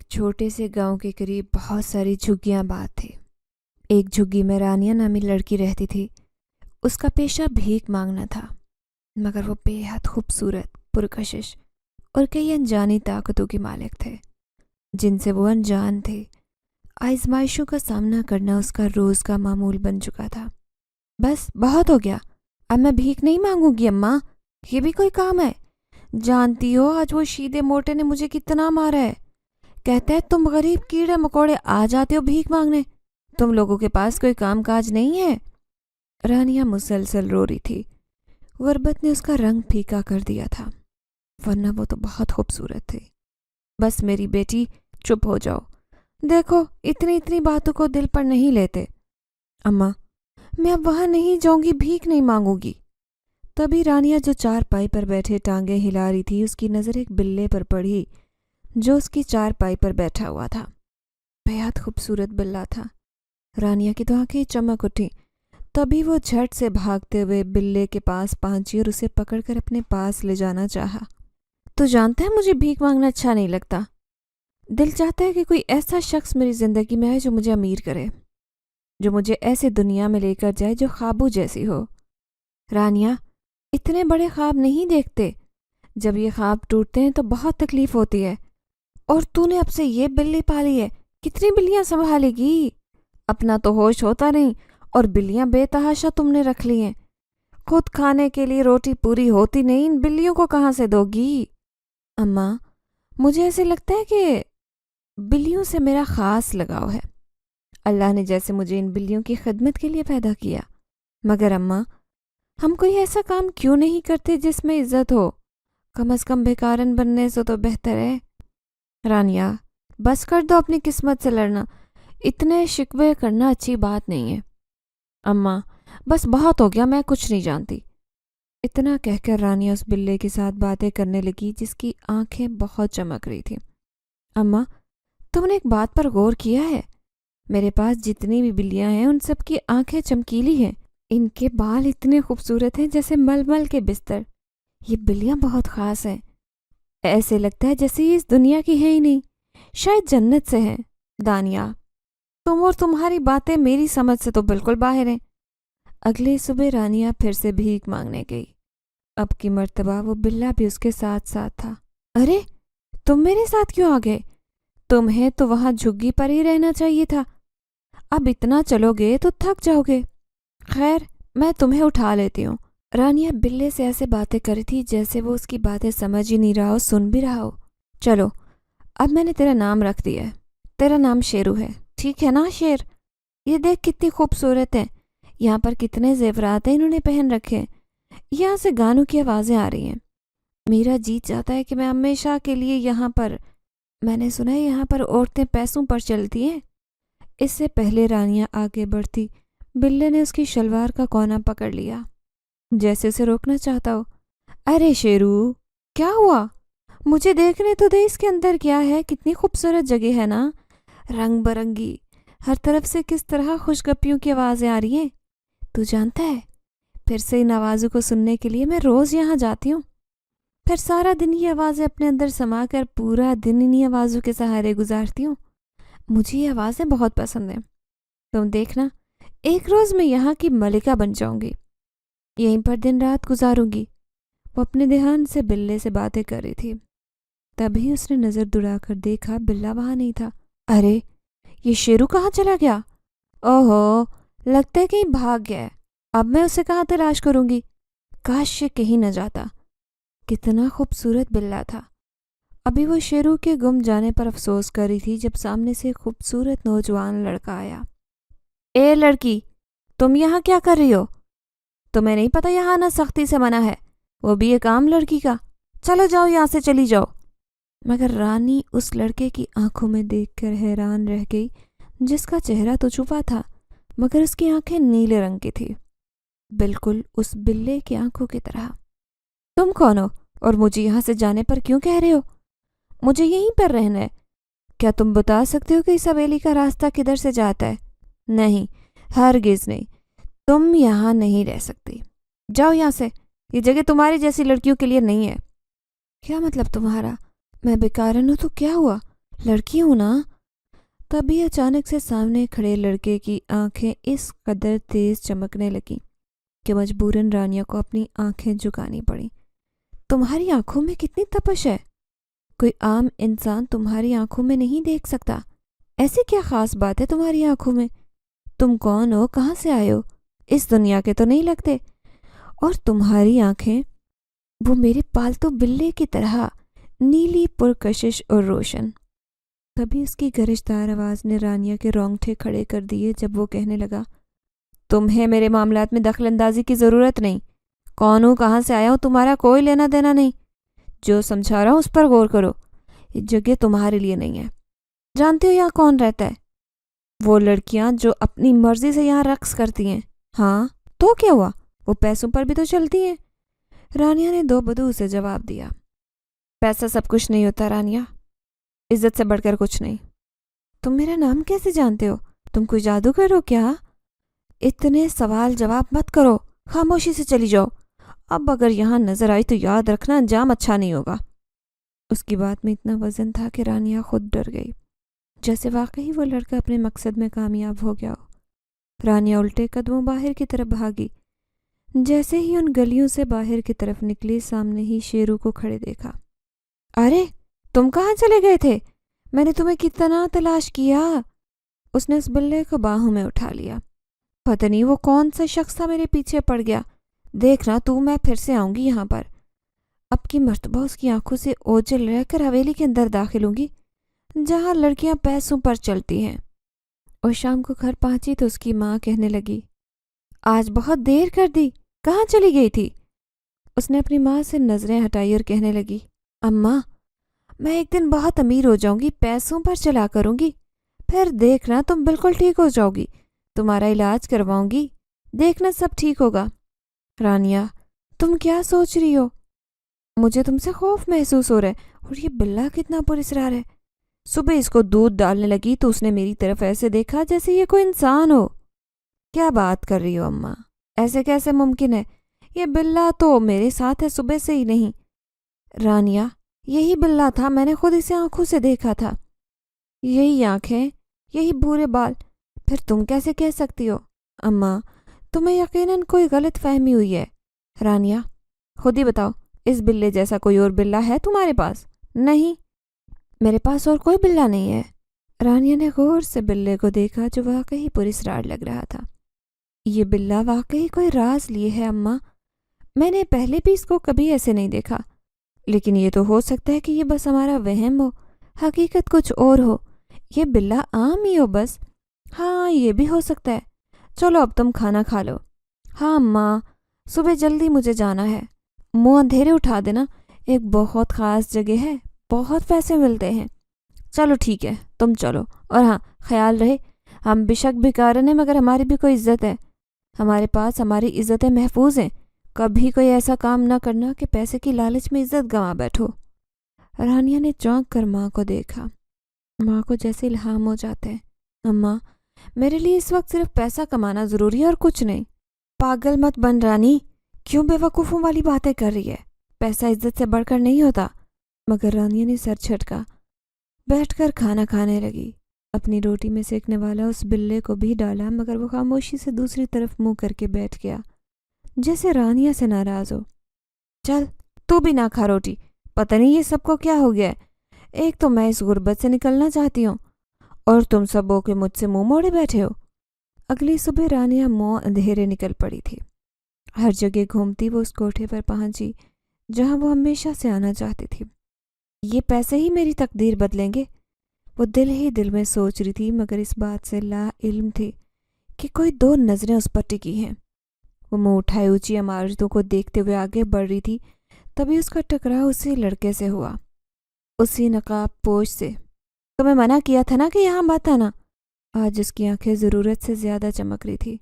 چھوٹے سے گاؤں کے قریب بہت ساری جھگیاں آباد تھیں۔ ایک جھگی میں رانیہ نامی لڑکی رہتی تھی۔ اس کا پیشہ بھیک مانگنا تھا، مگر وہ بے حد خوبصورت، پرکشش اور کئی انجانی طاقتوں کے مالک تھے جن سے وہ انجان تھے۔ آزمائشوں کا سامنا کرنا اس کا روز کا معمول بن چکا تھا۔ بس بہت ہو گیا، اب میں بھیک نہیں مانگوں گی اماں، یہ بھی کوئی کام ہے؟ جانتی ہو آج وہ شیدے موٹے نے مجھے کتنا مارا ہے۔ کہتا ہے تم غریب کیڑے مکوڑے آ جاتے ہو بھیک مانگنے، تم لوگوں کے پاس کوئی کام کاج نہیں ہے۔ رانیہ مسلسل رو رہی تھی۔ غربت نے اس کا رنگ پھیکا کر دیا تھا، ورنہ وہ تو بہت خوبصورت تھی۔ بس میری بیٹی چپ ہو جاؤ، دیکھو اتنی باتوں کو دل پر نہیں لیتے۔ اماں میں اب وہاں نہیں جاؤں گی، بھیک نہیں مانگوں گی۔ تبھی رانیہ جو چارپائی پر بیٹھے ٹانگیں ہلا رہی تھی، اس کی نظر ایک بلے پر پڑی جو اس کی چارپائی پر بیٹھا ہوا تھا۔ بہت خوبصورت بلہ تھا۔ رانیہ کی تو آنکھیں چمک اٹھیں۔ تبھی وہ جھٹ سے بھاگتے ہوئے بلے کے پاس پہنچی اور اسے پکڑ کر اپنے پاس لے جانا چاہا۔ تو جانتا ہے مجھے بھیک مانگنا اچھا نہیں لگتا۔ دل چاہتا ہے کہ کوئی ایسا شخص میری زندگی میں آئے جو مجھے امیر کرے، جو مجھے ایسے دنیا میں لے کر جائے جو خوابوں جیسی ہو۔ رانیہ اتنے بڑے خواب نہیں دیکھتے، جب یہ خواب ٹوٹتے ہیں تو بہت تکلیف ہوتی ہے۔ اور تو نے اب سے یہ بلی پالی ہے، کتنی بلیاں سنبھالے گی؟ اپنا تو ہوش ہوتا نہیں اور بلیاں بے تحاشا تم نے رکھ لی ہیں۔ خود کھانے کے لیے روٹی پوری ہوتی نہیں، ان بلیوں کو کہاں سے دو گی؟ اماں مجھے ایسے لگتا ہے کہ بلیوں سے میرا خاص لگاؤ ہے۔ اللہ نے جیسے مجھے ان بلیوں کی خدمت کے لیے پیدا کیا، مگر اماں ہم کوئی ایسا کام کیوں نہیں کرتے جس میں عزت ہو؟ کم از کم بھیکارن بننے سے تو بہتر ہے۔ رانیہ بس کر دو اپنی قسمت سے لڑنا، اتنے شکوے کرنا اچھی بات نہیں ہے۔ اماں بس بہت ہو گیا، میں کچھ نہیں جانتی۔ اتنا کہہ کر رانیہ اس بلے کے ساتھ باتیں کرنے لگی جس کی آنکھیں بہت چمک رہی تھیں۔ اماں تم نے ایک بات پر غور کیا ہے؟ میرے پاس جتنی بھی بلیاں ہیں ان سب کی آنکھیں چمکیلی ہیں، ان کے بال اتنے خوبصورت ہیں جیسے ململ کے بستر۔ یہ بلیاں بہت خاص ہیں، ایسے لگتا ہے جیسے یہ اس دنیا کی ہے ہی نہیں، شاید جنت سے ہیں۔ دانیہ تم اور تمہاری باتیں میری سمجھ سے تو بالکل باہر ہیں۔ اگلی صبح رانیہ پھر سے بھیک مانگنے گئی۔ اب کی مرتبہ وہ بلہ بھی اس کے ساتھ ساتھ تھا۔ ارے تم میرے ساتھ کیوں آ گئے؟ تمہیں تو وہاں جھگی پر ہی رہنا چاہیے تھا، اب اتنا چلو گے تو تھک جاؤ گے۔ خیر میں تمہیں اٹھا لیتی ہوں۔ رانیہ بلے سے ایسے باتیں کری تھی جیسے وہ اس کی باتیں سمجھ ہی نہیں رہا ہو، سن بھی رہا ہو۔ چلو اب میں نے تیرا نام رکھ دیا ہے، تیرا نام شیرو ہے، ٹھیک ہے نا شیر؟ یہ دیکھ کتنی خوبصورت ہے، یہاں پر کتنے زیورات ہیں انہوں نے پہن رکھے ہیں، یہاں سے گانوں کی آوازیں آ رہی ہیں۔ میرا جی چاہتا ہے کہ میں ہمیشہ کے لیے یہاں پر، میں نے سنا ہے یہاں پر عورتیں پیسوں پر چلتی ہیں۔ اس سے پہلے رانیہ آگے بڑھتی، بلے نے اس کی شلوار کا کونا پکڑ لیا جیسے اسے روکنا چاہتا ہو۔ ارے شیرو کیا ہوا؟ مجھے دیکھنے تو دے اس کے اندر کیا ہے، کتنی خوبصورت جگہ ہے نا، رنگ برنگی، ہر طرف سے کس طرح خوشگپیوں کی آوازیں آ رہی ہیں۔ تو جانتا ہے پھر سے ان آوازوں کو سننے کے لیے میں روز یہاں جاتی ہوں، پھر سارا دن یہ آوازیں اپنے اندر سما کر پورا دن انہی آوازوں کے سہارے گزارتی ہوں۔ مجھے یہ آوازیں بہت پسند ہیں، تم دیکھنا ایک روز میں یہاں کی ملکہ بن جاؤں گی، یہیں پر دن رات گزاروں گی۔ وہ اپنے دھیان سے بلے سے باتیں کر رہی تھی، تبھی اس نے نظر دوڑا کر دیکھا بلہ وہاں نہیں تھا۔ ارے یہ شیرو کہاں چلا گیا؟ اوہو لگتا ہے کہیں بھاگ گیا ہے، اب میں اسے کہاں تلاش کروں گی؟ کاش یہ کہیں نہ جاتا، کتنا خوبصورت بلہ تھا۔ ابھی وہ شیرو کے گم جانے پر افسوس کر رہی تھی جب سامنے سے ایک خوبصورت نوجوان لڑکا آیا۔ اے لڑکی تم یہاں کیا کر رہی ہو؟ تمہیں نہیں پتہ یہاں آنا سختی سے منع ہے، وہ بھی ایک عام لڑکی کا، چلو جاؤ یہاں سے چلی جاؤ۔ مگر رانی اس لڑکے کی آنکھوں میں دیکھ کر حیران رہ گئی، جس کا چہرہ تو چھپا تھا مگر اس کی آنکھیں نیلے رنگ کی تھی، بالکل اس بلے کی آنکھوں کی طرح۔ تم کون ہو اور مجھے یہاں سے جانے پر کیوں کہہ رہے ہو؟ مجھے یہیں پر رہنا ہے، کیا تم بتا سکتے ہو کہ اس حویلی کا راستہ کدھر سے جاتا ہے؟ نہیں ہرگز نہیں، تم یہاں نہیں رہ سکتی، جاؤ یہاں سے، یہ جگہ تمہاری جیسی لڑکیوں کے لیے نہیں ہے۔ کیا مطلب تمہارا؟ میں بیکارن ہوں تو کیا ہوا؟ لڑکی ہوں نا؟ تبھی اچانک سے سامنے کھڑے لڑکے کی آنکھیں اس قدر تیز چمکنے لگیں کہ مجبوراً رانیہ کو اپنی آنکھیں جھکانی پڑیں۔ تمہاری آنکھوں میں کتنی تپش ہے، کوئی عام انسان تمہاری آنکھوں میں نہیں دیکھ سکتا۔ ایسی کیا خاص بات ہے تمہاری آنکھوں میں؟ تم کون ہو، کہاں سے آئے ہو؟ اس دنیا کے تو نہیں لگتے۔ اور تمہاری آنکھیں وہ میرے پالتو بلے کی طرح نیلی، پرکشش اور روشن۔ تبھی اس کی گرجدار آواز نے رانیہ کے رونگٹے کھڑے کر دیے جب وہ کہنے لگا، تمہیں میرے معاملات میں دخل اندازی کی ضرورت نہیں۔ کون ہوں، کہاں سے آیا ہوں، تمہارا کوئی لینا دینا نہیں۔ جو سمجھا رہا ہوں اس پر غور کرو، یہ جگہ تمہارے لیے نہیں ہے۔ جانتے ہو یہاں کون رہتا ہے؟ وہ لڑکیاں جو اپنی مرضی سے یہاں رقص کرتی ہیں۔ ہاں تو کیا ہوا، وہ پیسوں پر بھی تو چلتی ہیں۔ رانیہ نے دو بدو سے جواب دیا، پیسہ سب کچھ نہیں ہوتا رانیہ، عزت سے بڑھ کر کچھ نہیں۔ تم میرا نام کیسے جانتے ہو؟ تم کوئی جادوگر ہو کیا؟ اتنے سوال جواب مت کرو، خاموشی سے چلی جاؤ۔ اب اگر یہاں نظر آئی تو یاد رکھنا انجام اچھا نہیں ہوگا۔ اس کی بات میں اتنا وزن تھا کہ رانیہ خود ڈر گئی، جیسے واقعی وہ لڑکا اپنے مقصد میں کامیاب ہو گیا ہو۔ رانیہ الٹے قدموں باہر کی طرف بھاگی۔ جیسے ہی ان گلیوں سے باہر کی طرف نکلی، سامنے ہی شیرو کو کھڑے دیکھا۔ ارے تم کہاں چلے گئے تھے؟ میں نے تمہیں کتنا تلاش کیا۔ اس نے اس بلے کو باہوں میں اٹھا لیا۔ پتہ نہیں وہ کون سا شخص تھا، میرے پیچھے پڑ گیا۔ دیکھنا تو میں پھر سے آؤں گی یہاں پر۔ اب کی مرتبہ اس کی آنکھوں سے اوجھل رہ کر حویلی کے اندر داخل ہوں گی، جہاں لڑکیاں پیسوں پر چلتی ہیں۔ اور شام کو گھر پہنچی تو اس کی ماں کہنے لگی، آج بہت دیر کر دی، کہاں چلی گئی تھی؟ اس نے اپنی ماں سے نظریں ہٹائی اور کہنے لگی، اماں میں ایک دن بہت امیر ہو جاؤں گی، پیسوں پر چلا کروں گی، پھر دیکھنا تم بالکل ٹھیک ہو جاؤ گی، تمہارا علاج کرواؤں گی، دیکھنا سب ٹھیک ہوگا۔ رانیہ تم کیا سوچ رہی ہو؟ مجھے تم سے خوف محسوس ہو رہا ہے، اور یہ بلا کتنا پراسرار ہے۔ صبح اس کو دودھ ڈالنے لگی تو اس نے میری طرف ایسے دیکھا جیسے یہ کوئی انسان ہو۔ کیا بات کر رہی ہو اماں، ایسے کیسے ممکن ہے؟ یہ بلا تو میرے ساتھ ہے صبح سے ہی نہیں۔ رانیہ یہی بلا تھا، میں نے خود اسے آنکھوں سے دیکھا تھا، یہی آنکھیں، یہی بھورے بال، پھر تم کیسے کہہ سکتی ہو؟ اماں تمہیں یقیناً کوئی غلط فہمی ہوئی ہے۔ رانیہ خود ہی بتاؤ، اس بلے جیسا کوئی اور بلا ہے تمہارے پاس؟ نہیں، میرے پاس اور کوئی بلا نہیں ہے۔ رانیہ نے غور سے بلے کو دیکھا جو واقعی پراسرار لگ رہا تھا۔ یہ بلا واقعی کوئی راز لیے ہے اماں، میں نے پہلے بھی اس کو کبھی ایسے نہیں دیکھا، لیکن یہ تو ہو سکتا ہے کہ یہ بس ہمارا وہم ہو، حقیقت کچھ اور ہو، یہ بلا عام ہی ہو بس۔ ہاں یہ بھی ہو سکتا ہے، چلو اب تم کھانا کھا لو۔ ہاں اماں صبح جلدی مجھے جانا ہے، منہ اندھیرے اٹھا دینا، ایک بہت خاص جگہ ہے، بہت پیسے ملتے ہیں۔ چلو ٹھیک ہے تم چلو، اور ہاں خیال رہے ہم بے شک بیکارن ہیں مگر ہماری بھی کوئی عزت ہے، ہمارے پاس ہماری عزتیں محفوظ ہیں، کبھی کوئی ایسا کام نہ کرنا کہ پیسے کی لالچ میں عزت گنوا بیٹھو۔ رانیہ نے چونک کر ماں کو دیکھا، ماں کو جیسے الہام ہو جاتا ہے۔ اماں میرے لیے اس وقت صرف پیسہ کمانا ضروری ہے اور کچھ نہیں۔ پاگل مت بن رانی، کیوں بے وقوفوں والی باتیں کر رہی ہے؟ پیسہ عزت سے بڑھ کر نہیں ہوتا۔ مگر رانیہ نے سر جھٹکا، بیٹھ کر کھانا کھانے لگی۔ اپنی روٹی میں سینکنے والا اس بلے کو بھی ڈالا، مگر وہ خاموشی سے دوسری طرف منہ کر کے بیٹھ گیا، جیسے رانیہ سے ناراض ہو۔ چل تو بھی نہ کھا روٹی، پتہ نہیں یہ سب کو کیا ہو گیا ہے، ایک تو میں اس غربت سے نکلنا چاہتی ہوں، اور تم سب ہو کے مجھ سے منہ موڑے بیٹھے ہو۔ اگلی صبح رانیہ منہ اندھیرے نکل پڑی تھی، ہر جگہ گھومتی وہ اس کوٹھے پر پہنچی جہاں وہ ہمیشہ سے آنا چاہتی تھی۔ یہ پیسے ہی میری تقدیر بدلیں گے، وہ دل ہی دل میں سوچ رہی تھی، مگر اس بات سے لا علم تھی کہ کوئی دو نظریں اس پر ٹکی ہیں۔ وہ منہ اٹھائے اونچی عمارتوں کو دیکھتے ہوئے آگے بڑھ رہی تھی، تبھی اس کا ٹکراؤ اسی لڑکے سے ہوا، اسی نقاب پوش سے۔ تمہیں منع کیا تھا نا کہ یہاں مت آنا۔ آج اس کی آنکھیں ضرورت سے زیادہ چمک رہی تھی،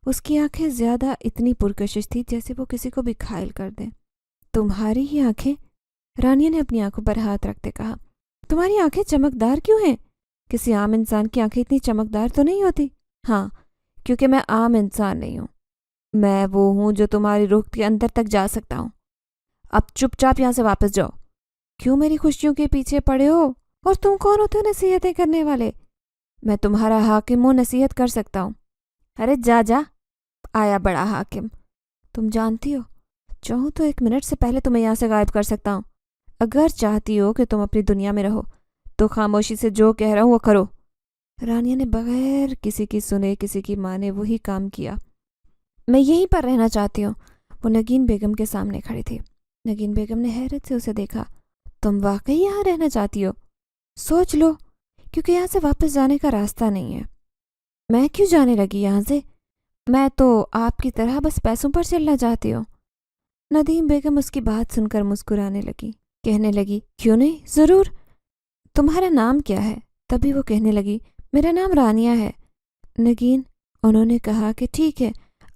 اس کی آنکھیں زیادہ اتنی پرکشش تھی جیسے وہ کسی کو بھی گھائل کر دیں۔ تمہاری ہی آنکھیں؟ رانیہ نے اپنی آنکھوں پر ہاتھ رکھتے کہا، تمہاری آنکھیں چمکدار کیوں ہیں؟ کسی عام انسان کی آنکھیں اتنی چمکدار تو نہیں ہوتی۔ ہاں کیونکہ میں عام انسان نہیں ہوں، میں وہ ہوں جو تمہاری روح کے اندر تک جا سکتا ہوں۔ اب چپ چاپ یہاں سے واپس جاؤ۔ کیوں میری خوشیوں کے پیچھے پڑے ہو؟ اور تم کون ہوتے ہو نصیحتیں کرنے والے؟ میں تمہارا حاکم ہوں، نصیحت کر سکتا ہوں۔ ارے جا جا، آیا بڑا حاکم۔ تم جانتی ہو چاہوں تو 1 منٹ سے پہلے تمہیں یہاں سے غائب کر سکتا ہوں۔ اگر چاہتی ہو کہ تم اپنی دنیا میں رہو تو خاموشی سے جو کہہ رہا ہوں وہ کرو۔ رانیہ نے بغیر کسی کی سنے کسی کی مانے وہی کام کیا۔ میں یہیں پر رہنا چاہتی ہوں۔ وہ نگین بیگم کے سامنے کھڑی تھی۔ نگین بیگم نے حیرت سے اسے دیکھا۔ تم واقعی یہاں رہنا چاہتی ہو؟ سوچ لو، کیونکہ یہاں سے واپس جانے کا راستہ نہیں ہے۔ میں کیوں جانے لگی یہاں سے؟ میں تو آپ کی طرح بس پیسوں پر چلنا چاہتی ہوں۔ ندیم بیگم اس کی بات سن کر مسکرانے لگی، کہنے لگی کیوں نہیں، ضرور۔ تمہارا نام کیا ہے؟ تبھی وہ کہنے لگی میرا نام رانیہ ہے۔ نگین، انہوں نے کہا کہ ٹھیک ہے،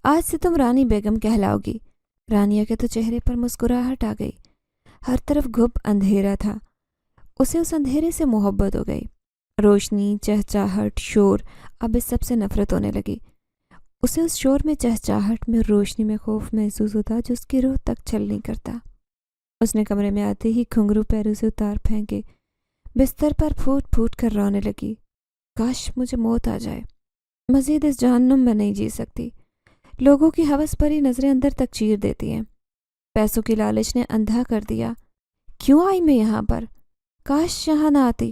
آج سے تم رانی بیگم کہلاؤ گی۔ رانیہ کے تو چہرے پر مسکراہٹ آ گئی۔ ہر طرف گھپ اندھیرا تھا، اسے اس اندھیرے سے محبت ہو گئی۔ روشنی، چہچاہٹ، شور، اب اس سب سے نفرت ہونے لگی۔ اسے اس شور میں، چہچاہٹ میں، روشنی میں خوف محسوس ہوتا جو اس کی روح تک چھل نہیں کرتا۔ اس نے کمرے میں آتے ہی گھنگرو پیروں سے اتار پھینکے، بستر پر پھوٹ پھوٹ کر رونے لگی۔ کاش مجھے موت آ جائے، مزید اس جہنم میں نہیں جی سکتی۔ لوگوں کی ہوس بھری نظریں اندر تک چیر دیتی ہیں۔ پیسوں کی لالچ نے اندھا کر دیا۔ کیوں آئی میں یہاں پر؟ کاش یہاں نہ آتی۔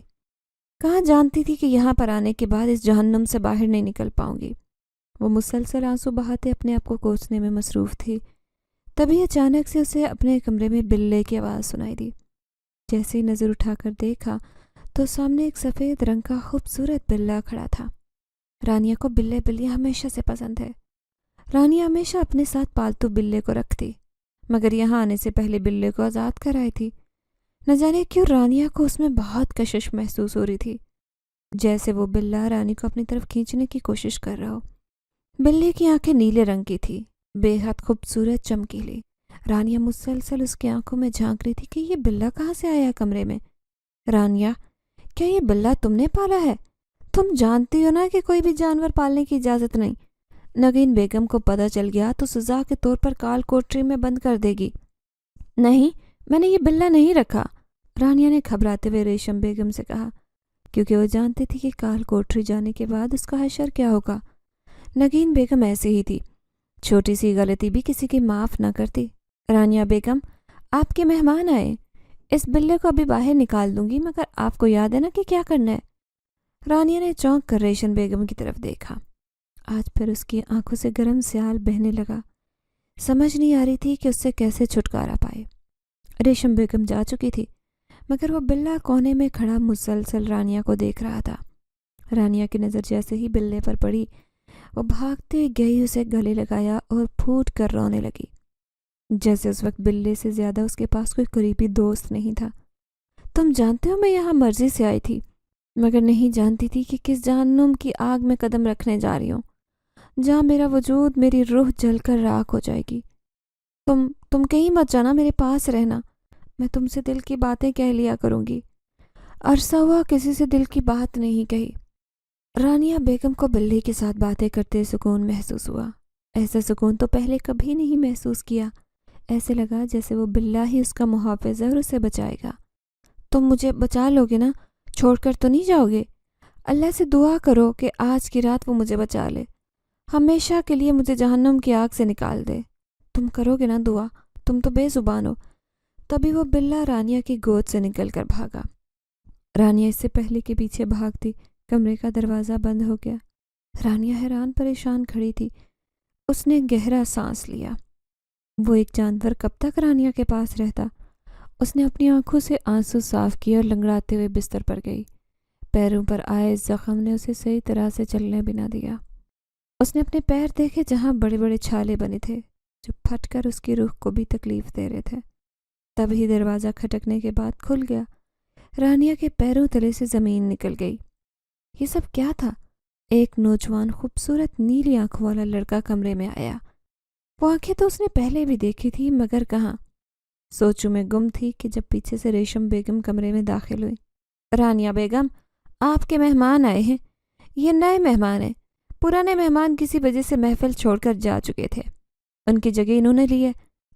کہاں جانتی تھی کہ یہاں پر آنے کے بعد اس جہنم سے باہر نہیں نکل پاؤں گی۔ وہ مسلسل آنسو بہاتے اپنے آپ کو کوسنے میں مصروف تھی۔ تبھی اچانک سے اسے اپنے کمرے میں بلے کی آواز سنائی دی۔ جیسے ہی نظر اٹھا کر دیکھا تو سامنے ایک سفید رنگ کا خوبصورت بلّا کھڑا تھا۔ رانیہ کو بلے بلیاں ہمیشہ سے پسند ہے۔ رانیہ ہمیشہ اپنے ساتھ پالتو بلے کو رکھتی، مگر یہاں آنے سے پہلے بلے کو آزاد کرائی تھی۔ نہ جانے کیوں رانیہ کو اس میں بہت کشش محسوس ہو رہی تھی، جیسے وہ بلّا رانی کو اپنی طرف کھینچنے کی کوشش کر رہا ہو۔ بلے کی آنکھیں نیلے رنگ کی تھی، بے حد خوبصورت، چمکیلی۔ رانیہ مسلسل اس کی آنکھوں میں جھانک رہی تھی کہ یہ بلّا کہاں سے آیا کمرے میں۔ رانیہ، کیا یہ بلّا تم نے پالا ہے؟ تم جانتی ہو نا کہ کوئی بھی جانور پالنے کی اجازت نہیں۔ نگین بیگم کو پتہ چل گیا تو سزا کے طور پر کال کوٹری میں بند کر دے گی۔ نہیں، میں نے یہ بلّا نہیں رکھا، رانیہ نے گھبراتے ہوئے ریشم بیگم سے کہا، کیونکہ وہ جانتی تھی کہ کال کوٹری جانے کے بعد اس کا حشر کیا ہوگا۔ نگین بیگم ایسی ہی تھی، چھوٹی سی غلطی بھی کسی کی معاف نہ کرتی۔ رانیہ بیگم، آپ کے مہمان آئے، اس بلے کو ابھی باہر نکال دوں گی، مگر آپ کو یاد ہے نا کہ کیا کرنا ہے؟ رانیہ نے چونک کر ریشم بیگم کی طرف دیکھا۔ آج پھر اس کی آنکھوں سے گرم سیال بہنے لگا۔ سمجھ نہیں آ رہی تھی کہ اس سے کیسے چھٹکارا پائے۔ ریشم بیگم جا چکی تھی، مگر وہ بلّا کونے میں کھڑا مسلسل رانیہ کو دیکھ رہا تھا۔ رانیہ کی نظر جیسے ہی بلے پر پڑی، وہ بھاگتے گئی، اسے گلے لگایا اور پھوٹ کر رونے لگی، جیسے اس وقت بلے سے زیادہ اس کے پاس کوئی قریبی دوست نہیں تھا۔ تم جانتے ہو میں یہاں مرضی سے آئی تھی، مگر نہیں جانتی تھی کہ کس جہنم کی آگ میں قدم رکھنے جا رہی ہوں، جہاں میرا وجود، میری روح جل کر راکھ ہو جائے گی۔ تم کہیں مت جانا، میرے پاس رہنا، میں تم سے دل کی باتیں کہہ لیا کروں گی۔ عرصہ ہوا کسی سے دل کی بات نہیں کہی۔ رانیہ بیگم کو بلے کے ساتھ باتیں کرتے سکون محسوس ہوا۔ ایسا سکون تو پہلے کبھی نہیں محسوس کیا۔ ایسے لگا جیسے وہ بلّا ہی اس کا محافظ ہے اور اسے بچائے گا۔ تم مجھے بچا لو گے نا؟ چھوڑ کر تو نہیں جاؤ گے؟ اللہ سے دعا کرو کہ آج کی رات وہ مجھے بچا لے، ہمیشہ کے لیے مجھے جہنم کی آگ سے نکال دے۔ تم کرو گے نا دعا؟ تم تو بے زبان ہو۔ تبھی وہ بلّا رانیہ کی گود سے نکل کر بھاگا۔ رانیہ اس سے پہلے کے پیچھے بھاگتی، کمرے کا دروازہ بند ہو گیا۔ رانیہ حیران پریشان کھڑی تھی۔ اس نے گہرا سانس لیا۔ وہ ایک جانور کب تک رانیہ کے پاس رہتا؟ اس نے اپنی آنکھوں سے آنسو صاف کیے اور لنگڑاتے ہوئے بستر پر گئی۔ پیروں پر آئے زخم نے اسے صحیح طرح سے چلنے بھی نہ دیا۔ اس نے اپنے پیر دیکھے جہاں بڑے بڑے چھالے بنے تھے، جو پھٹ کر اس کی روح کو بھی تکلیف دے رہے تھے۔ تبھی دروازہ کھٹکنے کے بعد کھل گیا۔ رانیہ کے پیروں تلے سے زمین نکل گئی۔ یہ سب کیا تھا؟ ایک نوجوان خوبصورت نیلی آنکھوں والا لڑکا کمرے میں آیا۔ وہ آنکھیں تو اس نے پہلے بھی دیکھی تھی، مگر کہاں؟ سوچوں میں گم تھی کہ جب پیچھے سے ریشم بیگم کمرے میں داخل ہوئی۔ رانیہ بیگم، آپ کے مہمان آئے ہیں۔ یہ نئے مہمان ہیں، پرانے مہمان کسی وجہ سے محفل چھوڑ کر جا چکے تھے، ان کی جگہ انہوں نے لی ہے،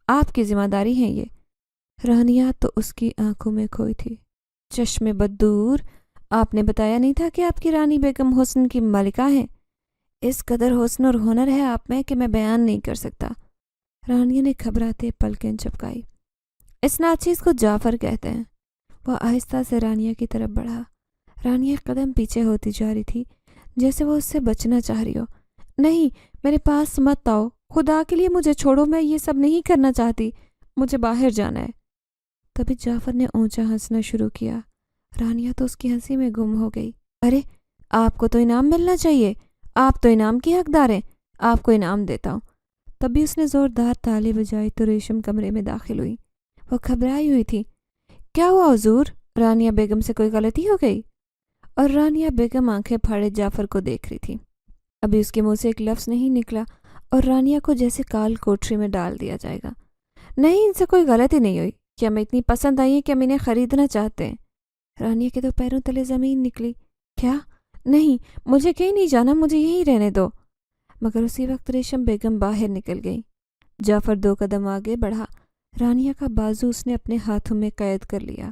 آپ کی ذمہ داری ہے یہ۔ رانیہ تو اس کی آنکھوں میں کھوئی تھی۔ چشم بد دور، آپ نے بتایا نہیں تھا کہ آپ کی رانی بیگم حسن کی ملکہ ہیں؟ اس قدر حسن اور ہنر ہے آپ میں کہ میں بیان نہیں کر سکتا۔ رانیہ نے گھبراتے پلکیں جھپکائی۔ اس ناچیز کو جعفر کہتے ہیں۔ وہ آہستہ سے رانیہ کی طرف بڑھا۔ رانیہ قدم پیچھے ہوتی جا رہی تھی، جیسے وہ اس سے بچنا چاہ رہی ہو۔ نہیں، میرے پاس مت آؤ، خدا کے لیے مجھے چھوڑو، میں یہ سب نہیں کرنا چاہتی، مجھے باہر جانا ہے۔ تبھی جعفر نے اونچا ہنسنا شروع کیا۔ رانیہ تو اس کی ہنسی میں گم ہو گئی۔ ارے، آپ کو تو انعام ملنا چاہیے، آپ تو انعام کی حقدار ہیں، آپ کو انعام دیتا ہوں۔ تبھی اس نے زوردار تالی بجائی تو ریشم کمرے میں داخل ہوئی۔ وہ گھبرائی ہوئی تھی۔ کیا ہوا حضور؟ رانیہ بیگم سے کوئی غلطی ہو گئی؟ اور رانیہ بیگم آنکھیں پھاڑے جعفر کو دیکھ رہی تھی۔ ابھی اس کے منہ سے ایک لفظ نہیں نکلا اور رانیہ کو جیسے کال کوٹری میں ڈال دیا جائے گا۔ نہیں، ان سے کوئی غلطی نہیں ہوئی، کہ ہمیں اتنی پسند آئی ہیں کہ ہم انہیں خریدنا چاہتے ہیں۔ رانیہ کے تو پیروں تلے زمین نکلی۔ کیا؟ نہیں، مجھے کہیں نہیں جانا، مجھے یہیں رہنے دو۔ مگر اسی وقت ریشم بیگم باہر نکل گئی۔ جعفر 2 قدم آگے بڑھا۔ رانیہ کا بازو اس نے اپنے ہاتھوں میں قید کر لیا۔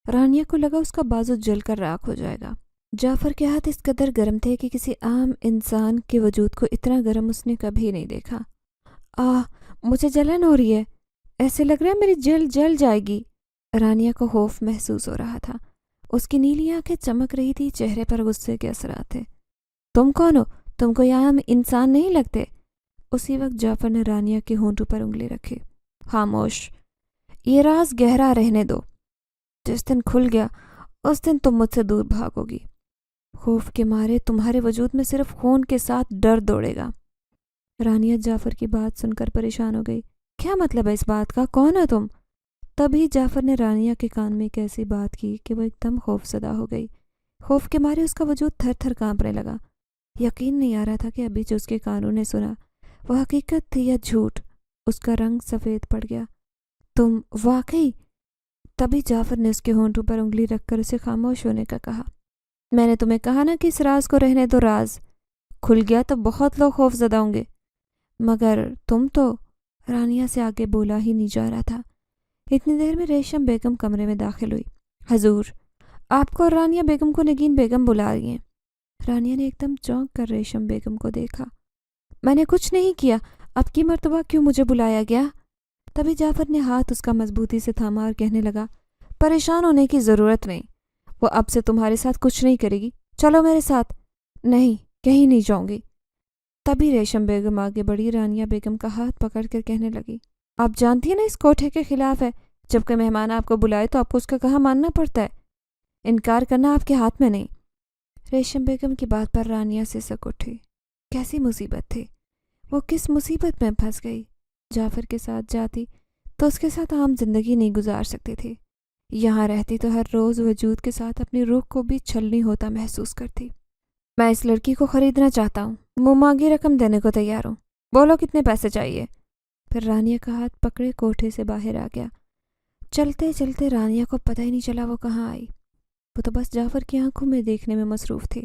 رانیہ کو لگا اس کا بازو جل کر راکھ ہو جائے گا۔ جعفر کے ہاتھ اس قدر گرم تھے کہ کسی عام انسان کے وجود کو اتنا گرم اس نے کبھی نہیں دیکھا۔ مجھے جلن ہو رہی ہے، ایسے لگ رہا ہے میری جلد جل جائے گی۔ رانیہ کو خوف محسوس ہو رہا تھا۔ اس کی نیلی آنکھیں چمک رہی تھی، چہرے پر غصے کے اثرات تھے۔ تم کون ہو؟ تم کو یہاں ہم انسان نہیں لگتے؟ اسی وقت جعفر نے رانیہ کے ہونٹوں پر انگلی رکھی۔ خاموش، یہ راز گہرا رہنے دو، جس دن کھل گیا اس دن تم مجھ سے دور بھاگو گی۔ خوف کے مارے تمہارے وجود میں صرف خون کے ساتھ ڈر دوڑے گا۔ رانیہ جعفر کی بات سن کر پریشان ہو گئی۔ کیا مطلب ہے اس بات کا؟ کون ہو تم؟ تبھی جعفر نے رانیہ کے کان میں ایک ایسی بات کی کہ وہ ایک دم خوف زدہ ہو گئی۔ خوف کے مارے اس کا وجود تھر تھر کانپنے لگا۔ یقین نہیں آ رہا تھا کہ ابھی جو اس کے کانوں نے سنا وہ حقیقت تھی یا جھوٹ۔ اس کا رنگ سفید پڑ گیا۔ تم واقعی؟ تبھی جعفر نے اس کے ہونٹوں پر انگلی رکھ کر اسے خاموش ہونے کا کہا۔ میں نے تمہیں کہا نا کہ اس راز کو رہنے دو، راز کھل گیا تو بہت لوگ خوف زدہ ہوں گے، مگر تم تو… رانیہ سے آگے بولا ہی نہیں جا رہا تھا۔ اتنی دیر میں ریشم بیگم کمرے میں داخل ہوئی۔ حضور، آپ کو اور رانیہ بیگم کو نگین بیگم بلا رہی ہیں۔ رانیہ نے ایک دم چونک کر ریشم بیگم کو دیکھا۔ میں نے کچھ نہیں کیا، اب کی مرتبہ کیوں مجھے بلایا گیا؟ تبھی جعفر نے ہاتھ اس کا مضبوطی سے تھاما اور کہنے لگا، پریشان ہونے کی ضرورت نہیں، وہ اب سے تمہارے ساتھ کچھ نہیں کرے گی، چلو میرے ساتھ۔ نہیں، کہیں نہیں جاؤں گی۔ تبھی ریشم بیگم آگے بڑھی، رانیہ بیگم کا ہاتھ پکڑ کر کہنے لگی، آپ جانتی ہیں نا اس کوٹھے کے خلاف ہے، جب کہ مہمان آپ کو بلائے تو آپ کو اس کا کہا ماننا پڑتا ہے، انکار کرنا آپ کے ہاتھ میں نہیں۔ ریشم بیگم کی بات پر رانیہ سے سک اٹھی۔ کیسی مصیبت تھی، وہ کس مصیبت میں پھنس گئی؟ جعفر کے ساتھ جاتی تو اس کے ساتھ عام زندگی نہیں گزار سکتی تھی، یہاں رہتی تو ہر روز وجود کے ساتھ اپنی روح کو بھی چھلنی ہوتا محسوس کرتی۔ میں اس لڑکی کو خریدنا چاہتا ہوں، منہ مانگی رقم دینے کو تیار ہوں، بولو کتنے پیسے چاہیے؟ پھر رانیہ کا ہاتھ پکڑے کوٹھے سے باہر آ گیا۔ چلتے چلتے رانیہ کو پتہ ہی نہیں چلا وہ کہاں آئی۔ وہ تو بس جعفر کی آنکھوں میں دیکھنے میں مصروف تھی۔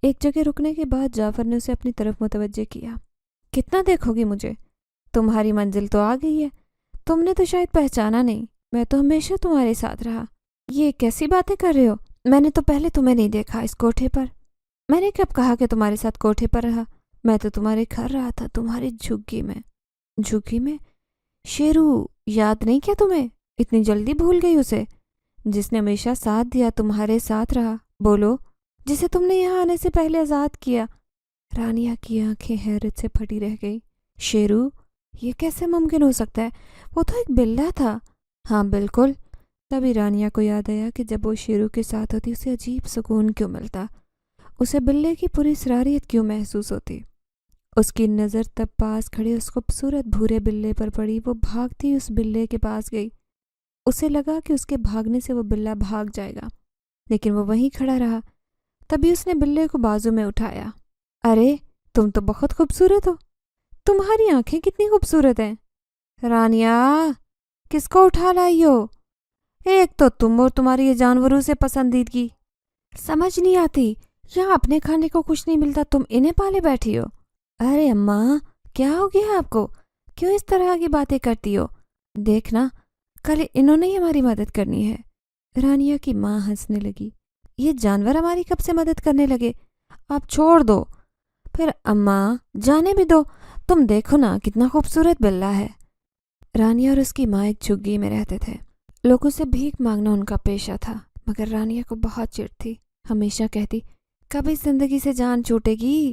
ایک جگہ رکنے کے بعد جعفر نے اسے اپنی طرف متوجہ کیا۔ کتنا دیکھو گی مجھے؟ تمہاری منزل تو آ گئی ہے، تم نے تو شاید پہچانا نہیں، میں تو ہمیشہ تمہارے ساتھ رہا۔ یہ کیسی باتیں کر رہے ہو؟ میں نے تو پہلے تمہیں نہیں دیکھا اس کوٹھے پر۔ میں نے کب کہا کہ تمہارے ساتھ کوٹھے پر رہا؟ میں تو تمہارے گھر رہا تھا، تمہاری جھگی میں۔ جھگی میں؟ شیرو، یاد نہیں کیا تمہیں؟ اتنی جلدی بھول گئی اسے، جس نے ہمیشہ ساتھ دیا، تمہارے ساتھ رہا، بولو، جسے تم نے یہاں آنے سے پہلے آزاد کیا۔ رانیہ کی آنکھیں حیرت سے پھٹی رہ گئی۔ شیرو، یہ کیسے ممکن ہو سکتا ہے؟ وہ تو ایک بلہ تھا۔ ہاں بالکل۔ تبھی رانیہ کو یاد آیا کہ جب وہ شیرو کے ساتھ ہوتی اسے عجیب سکون کیوں ملتا، اسے بلے کی پوری اسراریت کیوں محسوس ہوتی۔ اس کی نظر تب پاس کھڑے اس خوبصورت بھورے بلے پر پڑی۔ وہ بھاگتی اس بلے کے پاس گئی۔ اسے لگا کہ اس کے بھاگنے سے وہ بلہ بھاگ جائے گا، لیکن وہ وہیں کھڑا رہا۔ تبھی اس نے بلے کو بازو میں اٹھایا۔ ارے، تم تو بہت خوبصورت ہو، تمہاری آنکھیں کتنی خوبصورت ہیں۔ رانیہ، کس کو اٹھا لائی ہو؟ ایک تو تم اور تمہاری یہ جانوروں سے پسندیدگی، سمجھ نہیں آتی، یہاں اپنے کھانے کو کچھ نہیں ملتا، تم انہیں پالے بیٹھی ہو۔ ارے اماں، کیا ہو گیا آپ کو؟ کیوں اس طرح کی باتیں کرتی ہو؟ دیکھنا، کل انہوں نے ہی ہماری مدد کرنی ہے۔ رانیہ کی ماں ہنسنے لگی۔ یہ جانور ہماری کب سے مدد کرنے لگے؟ آپ چھوڑ دو۔ پھر اماں جانے بھی دو، تم دیکھو نا کتنا خوبصورت بلّا ہے۔ رانیہ اور اس کی ماں ایک جھگی میں رہتے تھے۔ لوگوں سے بھیک مانگنا ان کا پیشہ تھا، مگر رانیہ کو بہت چڑ تھی۔ ہمیشہ کہتی کبھی زندگی سے جان چھوٹے گی۔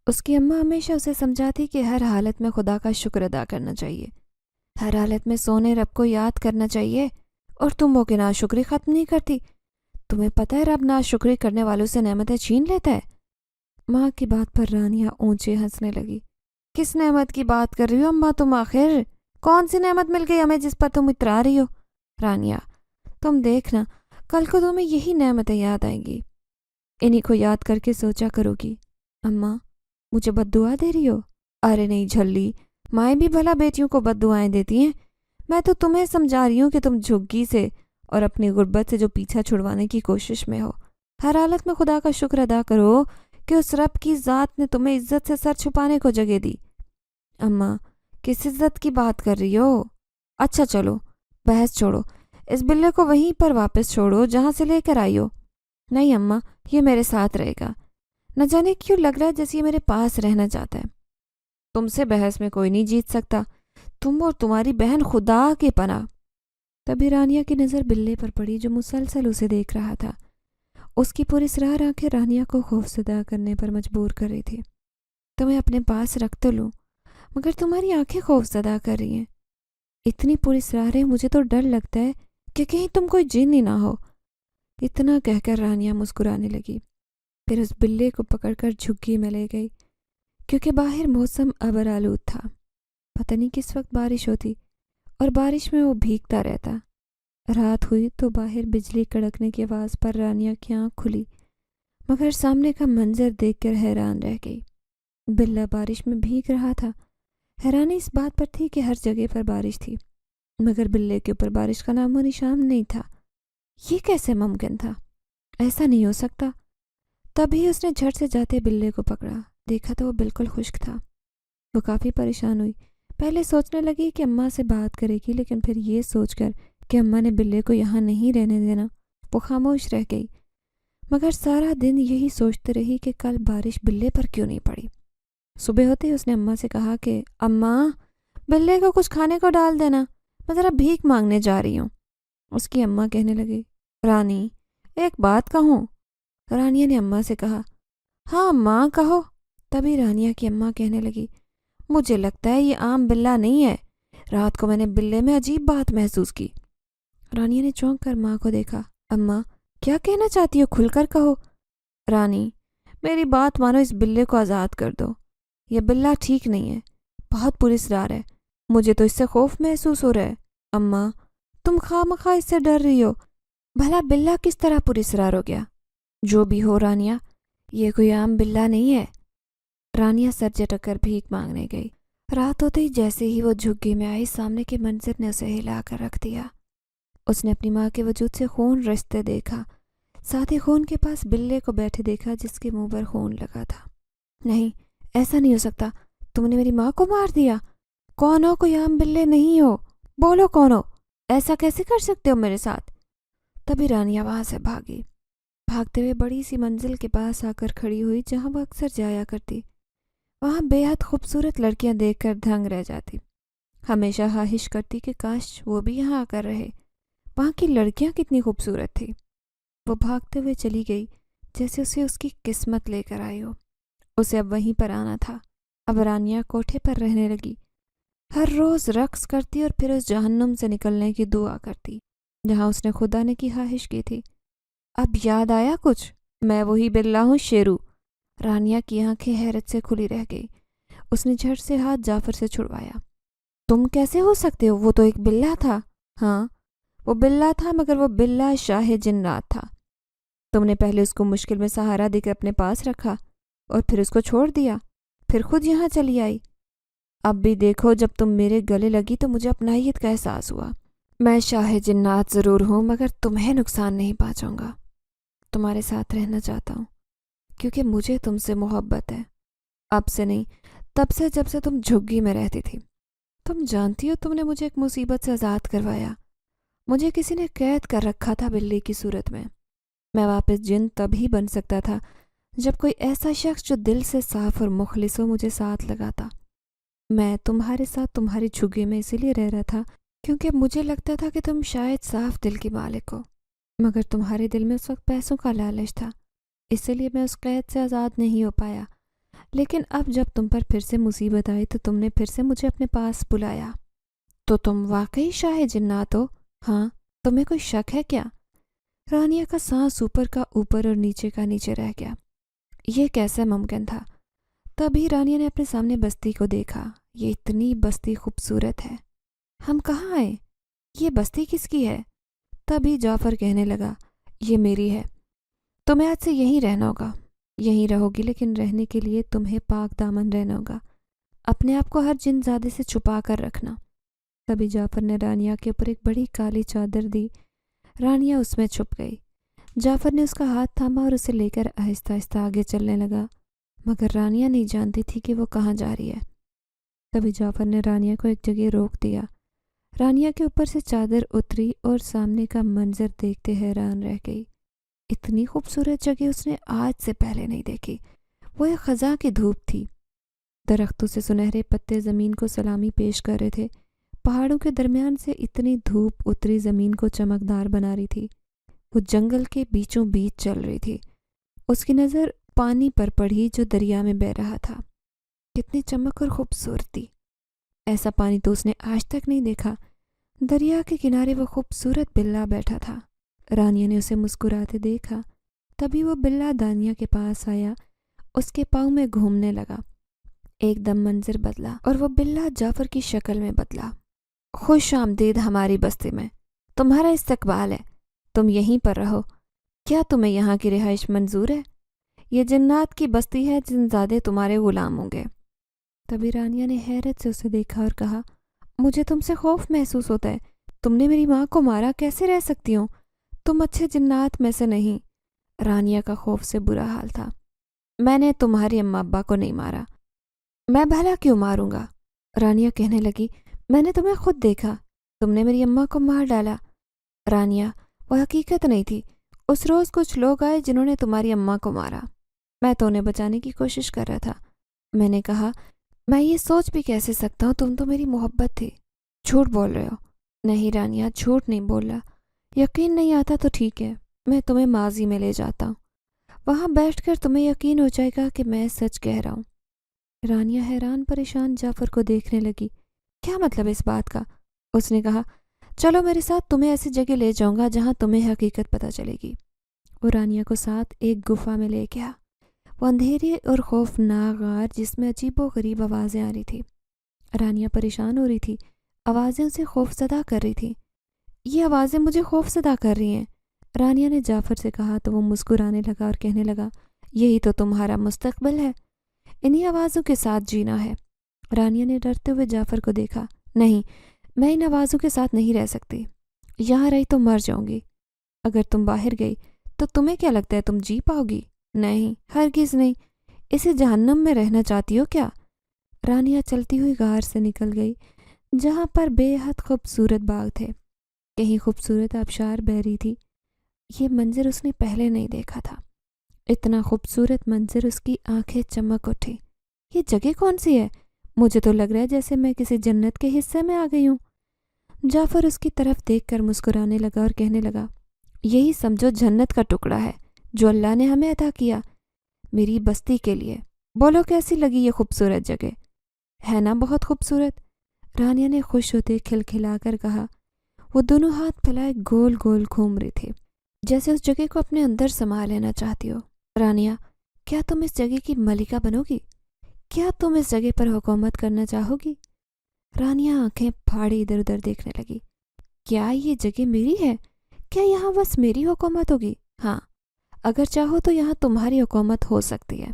اس کی اماں ہمیشہ اسے سمجھاتی کہ ہر حالت میں خدا کا شکر ادا کرنا چاہیے، ہر حالت میں سونے رب کو یاد کرنا چاہیے، اور تم وہ کہ ناشکری ختم نہیں کرتی۔ تمہیں پتہ ہے رب ناشکری کرنے والوں سے نعمتیں چھین لیتا ہے۔ ماں کی بات پر رانیہ اونچے ہنسنے لگی۔ کس نعمت کی بات کر رہی ہو اماں تم؟ آخر کون سی نعمت مل گئی ہمیں جس پر تم اترا رہی ہو؟ رانیہ تم دیکھنا کل کو تمہیں یہی نعمتیں یاد آئیں گی، انہی کو یاد کر کے سوچا کرو گی۔ اماں مجھے بد دعا دے رہی ہو؟ ارے نہیں جھلی، مائیں بھی بھلا بیٹیوں کو بد دعائیں دیتی ہیں؟ میں تو تمہیں سمجھا رہی ہوں کہ تم جھگی سے اور اپنی غربت سے جو پیچھا چھڑوانے کی کوشش میں ہو، ہر حالت میں خدا کا شکر ادا کرو کہ اس رب کی ذات نے تمہیں عزت سے سر چھپانے کو جگہ دی۔ اماں کس عزت کی بات کر رہی ہو؟ اچھا چلو بحث چھوڑو، اس بلے کو وہیں پر واپس چھوڑو جہاں سے لے کر آئی ہو۔ نہیں اماں، یہ میرے ساتھ رہے گا۔ نہ جانے کیوں لگ رہا ہے جیسے یہ میرے پاس رہنا چاہتا ہے۔ تم سے بحث میں کوئی نہیں جیت سکتا، تم اور تمہاری بہن خدا کی پناہ۔ تبھی رانیہ کی نظر بلے پر پڑی جو مسلسل اسے دیکھ رہا تھا۔ اس کی پوری سرار آنکھیں رانیہ کو خوفزدہ کرنے پر مجبور کر رہی تھی۔ تمہیں اپنے پاس رکھ تو لوں، مگر تمہاری آنکھیں خوفزدہ کر رہی ہیں۔ اتنی پوری سراریں، مجھے تو ڈر لگتا ہے کہ کہیں تم کوئی جن ہی نہ ہو۔ اتنا کہہ کر رانیہ مسکرانے لگی، پھر اس بلے کو پکڑ کر جھگی میں لے گئی، کیونکہ باہر موسم ابر آلود تھا۔ پتہ نہیں کس وقت بارش ہوتی، اور بارش میں وہ بھیگتا رہتا۔ رات ہوئی تو باہر بجلی کڑکنے کی آواز پر رانیہ کی آنکھ کھلی، مگر سامنے کا منظر دیکھ کر حیران رہ گئی۔ بلّا بارش میں بھیگ رہا تھا۔ حیرانی اس بات پر تھی کہ ہر جگہ پر بارش تھی، مگر بلے کے اوپر بارش کا نام و نشان نہیں تھا۔ یہ کیسے ممکن تھا؟ ایسا نہیں ہو سکتا۔ تبھی اس نے جھٹ سے جاتے بلے کو پکڑا، دیکھا تو وہ بالکل خشک تھا۔ وہ کافی پریشان ہوئی، پہلے سوچنے لگی کہ اماں سے بات کرے گی، لیکن پھر یہ سوچ کر کہ اماں نے بلے کو یہاں نہیں رہنے دینا، وہ خاموش رہ گئی۔ مگر سارا دن یہی سوچتے رہی کہ کل بارش بلے پر کیوں نہیں پڑی۔ صبح ہوتے ہی اس نے اماں سے کہا کہ اماں بلے کو کچھ کھانے کو ڈال دینا، میں ذرا بھیک مانگنے جا رہی ہوں۔ اس کی اماں کہنے لگی رانی ایک بات کہوں؟ رانیہ نے اماں سے کہا ہاں اماں کہو۔ تبھی رانیہ کی اماں کہنے لگی مجھے لگتا ہے یہ عام بلّا نہیں ہے، رات کو میں نے بلے میں عجیب بات محسوس کی۔ رانیہ نے چونک کر ماں کو دیکھا۔ اماں کیا کہنا چاہتی ہو؟ کھل کر کہو۔ رانی میری بات مانو، اس بلے کو آزاد کر دو، یہ بلّا ٹھیک نہیں ہے، بہت پراسرار ہے، مجھے تو اس سے خوف محسوس ہو رہا ہے۔ اماں تم خواہ مخواہ اس سے ڈر رہی ہو، بھلا بلّا کس طرح پراسرار ہو گیا؟ جو بھی ہو رانیہ، یہ کوئی عام بلّا نہیں ہے۔ رانیہ سر جھٹک کر بھیک مانگنے گئی۔ رات ہوتے ہی جیسے ہی وہ جھگی میں آئی، سامنے کے منظر نے اسے ہلا کر رکھ دیا۔ اس نے اپنی ماں کے وجود سے خون رستے دیکھا، ساتھ ہی خون کے پاس بلے کو بیٹھے دیکھا جس کے منہ پر خون لگا تھا۔ نہیں ایسا نہیں ہو سکتا، تم نے میری ماں کو مار دیا۔ کون ہو؟ کوئی عام بلے نہیں ہو، بولو کون ہو؟ ایسا کیسے کر سکتے ہو میرے ساتھ؟ تبھی رانیہ وہاں سے بھاگی، بھاگتے ہوئے بڑی سی منزل کے پاس آ کر کھڑی ہوئی جہاں وہ اکثر جایا کرتی۔ وہاں بے حد خوبصورت لڑکیاں دیکھ کر دھنگ رہ جاتی، ہمیشہ خواہش کرتی کہ کاش وہ بھی یہاں آ کر رہے، وہاں کی لڑکیاں کتنی خوبصورت تھی۔ وہ بھاگتے ہوئے چلی گئی جیسے اسے اس کی قسمت لے کر آئی ہو۔ اسے اب وہیں پر آنا تھا۔ اب رانیہ کوٹھے پر رہنے لگی، ہر روز رقص کرتی اور پھر اس جہنم سے نکلنے کی دعا کرتی جہاں اس نے خدا نے کی خواہش کی تھی۔ اب یاد آیا کچھ؟ میں وہی بلّا ہوں، شیرو۔ رانیہ کی آنکھیں حیرت سے کھلی رہ گئی۔ اس نے جھٹ سے ہاتھ جعفر سے چھڑوایا۔ تم کیسے ہو سکتے ہو؟ وہ تو ایک بلّا تھا۔ ہاں وہ بلّا تھا، مگر وہ بلّا شاہ جنات تھا۔ تم نے پہلے اس کو مشکل میں سہارا دے کر اپنے پاس رکھا اور پھر اس کو چھوڑ دیا، پھر خود یہاں چلی آئی۔ اب بھی دیکھو، جب تم میرے گلے لگی تو مجھے اپنائیت کا احساس ہوا۔ میں شاہ جنات ضرور ہوں، مگر تمہیں نقصان نہیں پہنچاؤں گا۔ تمہارے ساتھ رہنا چاہتا ہوں کیونکہ مجھے تم سے محبت ہے، اب سے نہیں، تب سے جب سے تم جھگی میں رہتی تھی۔ تم جانتی ہو تم نے مجھے ایک مصیبت سے آزاد کروایا، مجھے کسی نے قید کر رکھا تھا بلی کی صورت میں۔ میں واپس جن تبھی بن سکتا تھا جب کوئی ایسا شخص جو دل سے صاف اور مخلص ہو مجھے ساتھ لگاتا۔ میں تمہارے ساتھ تمہاری جھگی میں اسی لیے رہ رہا تھا کیونکہ مجھے لگتا تھا کہ تم شاید صاف دل کی مالک ہو، مگر تمہارے دل میں اس وقت پیسوں کا لالچ تھا، اسی لیے میں اس قید سے آزاد نہیں ہو پایا۔ لیکن اب جب تم پر پھر سے مصیبت آئی تو تم نے پھر سے مجھے اپنے پاس بلایا۔ تو تم واقعی شاہ جنات ہو؟ ہاں، تمہیں کوئی شک ہے کیا؟ رانیہ کا سانس اوپر کا اوپر اور نیچے کا نیچے رہ گیا۔ یہ کیسے ممکن تھا؟ تبھی رانیہ نے اپنے سامنے بستی کو دیکھا۔ یہ اتنی بستی خوبصورت ہے، ہم کہاں آئے؟ یہ بستی کس کی ہے؟ تبھی جعفر کہنے لگا، یہ میری ہے، تمہیں آج سے یہیں رہنا ہوگا۔ یہیں رہو گی لیکن رہنے کے لیے تمہیں پاک دامن رہنا ہوگا، اپنے آپ کو ہر جن زادے سے چھپا کر رکھنا۔ تبھی جعفر نے رانیہ کے اوپر ایک بڑی کالی چادر دی۔ رانیہ اس میں چھپ گئی۔ جعفر نے اس کا ہاتھ تھاما اور اسے لے کر آہستہ آہستہ آگے چلنے لگا، مگر رانیہ نہیں جانتی تھی کہ وہ کہاں جا رہی ہے۔ تبھی جعفر نے رانیہ کو ایک جگہ روک دیا۔ رانیہ کے اوپر سے چادر اتری اور سامنے کا منظر دیکھتے حیران رہ گئی۔ اتنی خوبصورت جگہ اس نے آج سے پہلے نہیں دیکھی۔ وہ ایک خزاں کی دھوپ تھی، درختوں سے سنہرے پتے زمین کو سلامی پیش کر رہے تھے، پہاڑوں کے درمیان سے اتنی دھوپ اتری زمین کو چمکدار بنا رہی تھی۔ وہ جنگل کے بیچوں بیچ چل رہی تھی۔ اس کی نظر پانی پر پڑی جو دریا میں بہہ رہا تھا۔ کتنی چمک اور خوبصورتی! ایسا پانی تو اس نے آج تک نہیں دیکھا۔ دریا کے کنارے وہ خوبصورت بلّا بیٹھا تھا۔ رانیہ نے اسے مسکراتے دیکھا۔ تبھی وہ بلّا دانیہ کے پاس آیا، اس کے پاؤں میں گھومنے لگا۔ ایک دم منظر بدلا اور وہ بلّا جعفر کی شکل میں بدلا۔ خوش آمدید ہماری بستی میں، تمہارا استقبال ہے، تم یہیں پر رہو۔ کیا تمہیں یہاں کی رہائش منظور ہے؟ یہ جنات کی بستی ہے، جن زادے تمہارے غلام ہوں گے۔ تبھی رانیہ نے حیرت سے اسے دیکھا اور کہا، مجھے تم سے خوف محسوس ہوتا ہے، تم نے میری ماں کو مارا، کیسے رہ سکتی ہوں؟ تم اچھے جنات میں سے نہیں۔ رانیہ کا خوف سے برا حال تھا۔ میں نے تمہاری اماں ابا کو نہیں مارا، میں بھلا کیوں ماروں گا؟ رانیہ کہنے لگی، میں نے تمہیں خود دیکھا، تم نے میری اماں کو مار ڈالا۔ رانیہ، وہ حقیقت نہیں تھی، اس روز کچھ لوگ آئے جنہوں نے تمہاری اماں کو مارا، میں تو انہیں بچانے کی کوشش کر رہا تھا۔ میں نے کہا، میں یہ سوچ بھی کیسے سکتا ہوں، تم تو میری محبت تھی۔ جھوٹ بول رہے ہو۔ نہیں رانیہ، جھوٹ نہیں بول رہا، یقین نہیں آتا تو ٹھیک ہے، میں تمہیں ماضی میں لے جاتا ہوں، وہاں بیٹھ کر تمہیں یقین ہو جائے گا کہ میں سچ کہہ رہا ہوں۔ رانیہ حیران پریشان جعفر کو دیکھنے لگی۔ کیا مطلب اس بات کا؟ اس نے کہا، چلو میرے ساتھ، تمہیں ایسی جگہ لے جاؤں گا جہاں تمہیں حقیقت پتہ چلے گی۔ وہ رانیہ کو ساتھ ایک گفا میں لے گیا۔ وہ اندھیری اور خوفناک غار جس میں عجیب و غریب آوازیں آ رہی تھی۔ رانیہ پریشان ہو رہی تھی، آوازیں اسے خوف زدہ کر رہی تھی۔ یہ آوازیں مجھے خوف زدہ کر رہی ہیں، رانیہ نے جعفر سے کہا تو وہ مسکرانے لگا اور کہنے لگا، یہی تو تمہارا مستقبل ہے، انہی آوازوں کے ساتھ جینا ہے۔ رانیہ نے ڈرتے ہوئے جعفر کو دیکھا۔ نہیں، میں ان آوازوں کے ساتھ نہیں رہ سکتی، یہاں رہی تو مر جاؤں گی۔ اگر تم باہر گئی تو تمہیں کیا لگتا ہے تم جی پاؤ گی؟ نہیں، ہرگز نہیں۔ اسی جہنم میں رہنا چاہتی ہو کیا؟ رانیہ چلتی ہوئی غار سے نکل گئی، جہاں پر بے حد خوبصورت باغ تھے، کہیں خوبصورت آبشار بہہ رہی تھی۔ یہ منظر اس نے پہلے نہیں دیکھا تھا۔ اتنا خوبصورت منظر، اس کی آنکھیں چمک اٹھی۔ یہ جگہ کون سی ہے؟ مجھے تو لگ رہا ہے جیسے میں کسی جنت کے حصے میں آ گئی ہوں۔ جعفر اس کی طرف دیکھ کر مسکرانے لگا اور کہنے لگا، یہی سمجھو جنت کا ٹکڑا ہے جو اللہ نے ہمیں عطا کیا میری بستی کے لیے۔ بولو کیسی لگی یہ خوبصورت جگہ؟ ہے نا بہت خوبصورت؟ رانیہ نے خوش ہوتے کھلکھلا کر کہا۔ وہ دونوں ہاتھ پھیلائے گول گول گھوم رہی تھی، جیسے اس جگہ کو اپنے اندر سما لینا چاہتی ہو۔ رانیہ، کیا تم اس جگہ کی ملکہ بنو گی؟ کیا تم اس جگہ پر حکومت کرنا چاہو گی؟ رانیہ آنکھیں پھاڑی ادھر ادھر دیکھنے لگی۔ کیا یہ جگہ میری ہے؟ کیا یہاں بس میری حکومت ہوگی؟ ہاں، اگر چاہو تو یہاں تمہاری حکومت ہو سکتی ہے۔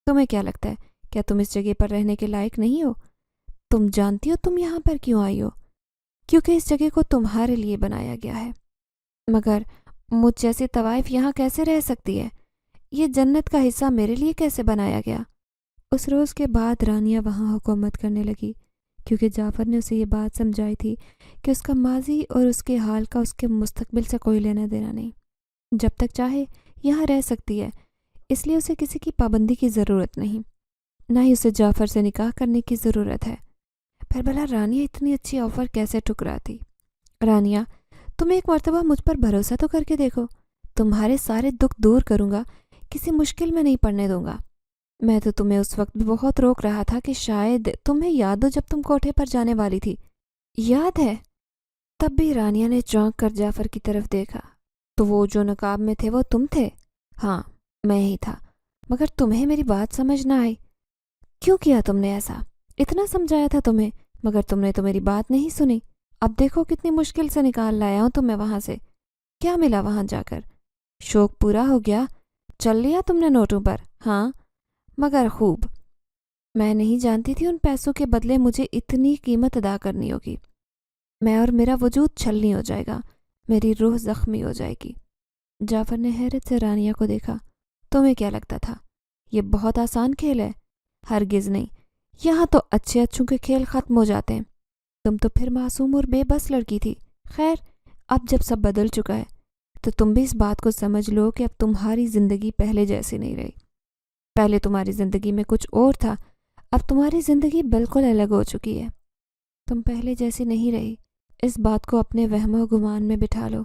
تمہیں کیا لگتا ہے، کیا تم اس جگہ پر رہنے کے لائق نہیں ہو؟ تم جانتی ہو تم یہاں پر کیوں آئی ہو؟ کیونکہ اس جگہ کو تمہارے لیے بنایا گیا ہے۔ مگر مجھ جیسی طوائف یہاں کیسے رہ سکتی ہے؟ یہ جنت کا حصہ میرے لیے کیسے بنایا گیا؟ اس روز کے بعد رانیہ وہاں حکومت کرنے لگی، کیونکہ جعفر نے اسے یہ بات سمجھائی تھی کہ اس کا ماضی اور اس کے حال کا اس کے مستقبل سے کوئی لینا دینا نہیں، جب تک چاہے یہاں رہ سکتی ہے، اس لیے اسے کسی کی پابندی کی ضرورت نہیں، نہ ہی اسے جعفر سے نکاح کرنے کی ضرورت ہے۔ پھر بھلا رانیہ اتنی اچھی آفر کیسے ٹھکراتی؟ رانیہ، تم ایک مرتبہ مجھ پر بھروسہ تو کر کے دیکھو، تمہارے سارے دکھ دور کروں گا، کسی مشکل میں نہیں پڑنے دوں گا۔ میں تو تمہیں اس وقت بھی بہت روک رہا تھا کہ شاید تمہیں یاد ہو جب تم کوٹھے پر جانے والی تھی، یاد ہے؟ تب بھی رانیہ نے چونک کر جعفر کی طرف دیکھا۔ تو وہ جو نقاب میں تھے وہ تم تھے؟ ہاں، میں ہی تھا، مگر تمہیں میری بات سمجھ نہ آئی۔ کیوں کیا تم نے ایسا؟ اتنا سمجھایا تھا تمہیں، مگر تم نے تو میری بات نہیں سنی۔ اب دیکھو کتنی مشکل سے نکال لایا ہوں تمہیں وہاں سے۔ کیا ملا وہاں جا کر؟ شوق پورا ہو گیا؟ چل لیا تم نے نوٹوں پر؟ ہاں، مگر خوب۔ میں نہیں جانتی تھی ان پیسوں کے بدلے مجھے اتنی قیمت ادا کرنی ہوگی۔ میں اور میرا وجود چھلنی ہو جائے گا، میری روح زخمی ہو جائے گی۔ جعفر نے حیرت سے رانیہ کو دیکھا۔ تمہیں کیا لگتا تھا یہ بہت آسان کھیل ہے؟ ہرگز نہیں، یہاں تو اچھے اچھوں کے کھیل ختم ہو جاتے ہیں۔ تم تو پھر معصوم اور بے بس لڑکی تھی۔ خیر، اب جب سب بدل چکا ہے تو تم بھی اس بات کو سمجھ لو کہ اب تمہاری زندگی پہلے جیسی نہیں رہی۔ پہلے تمہاری زندگی میں کچھ اور تھا، اب تمہاری زندگی بالکل الگ ہو چکی ہے۔ تم پہلے جیسی نہیں رہی، اس بات کو اپنے وہم و گمان میں بٹھا لو۔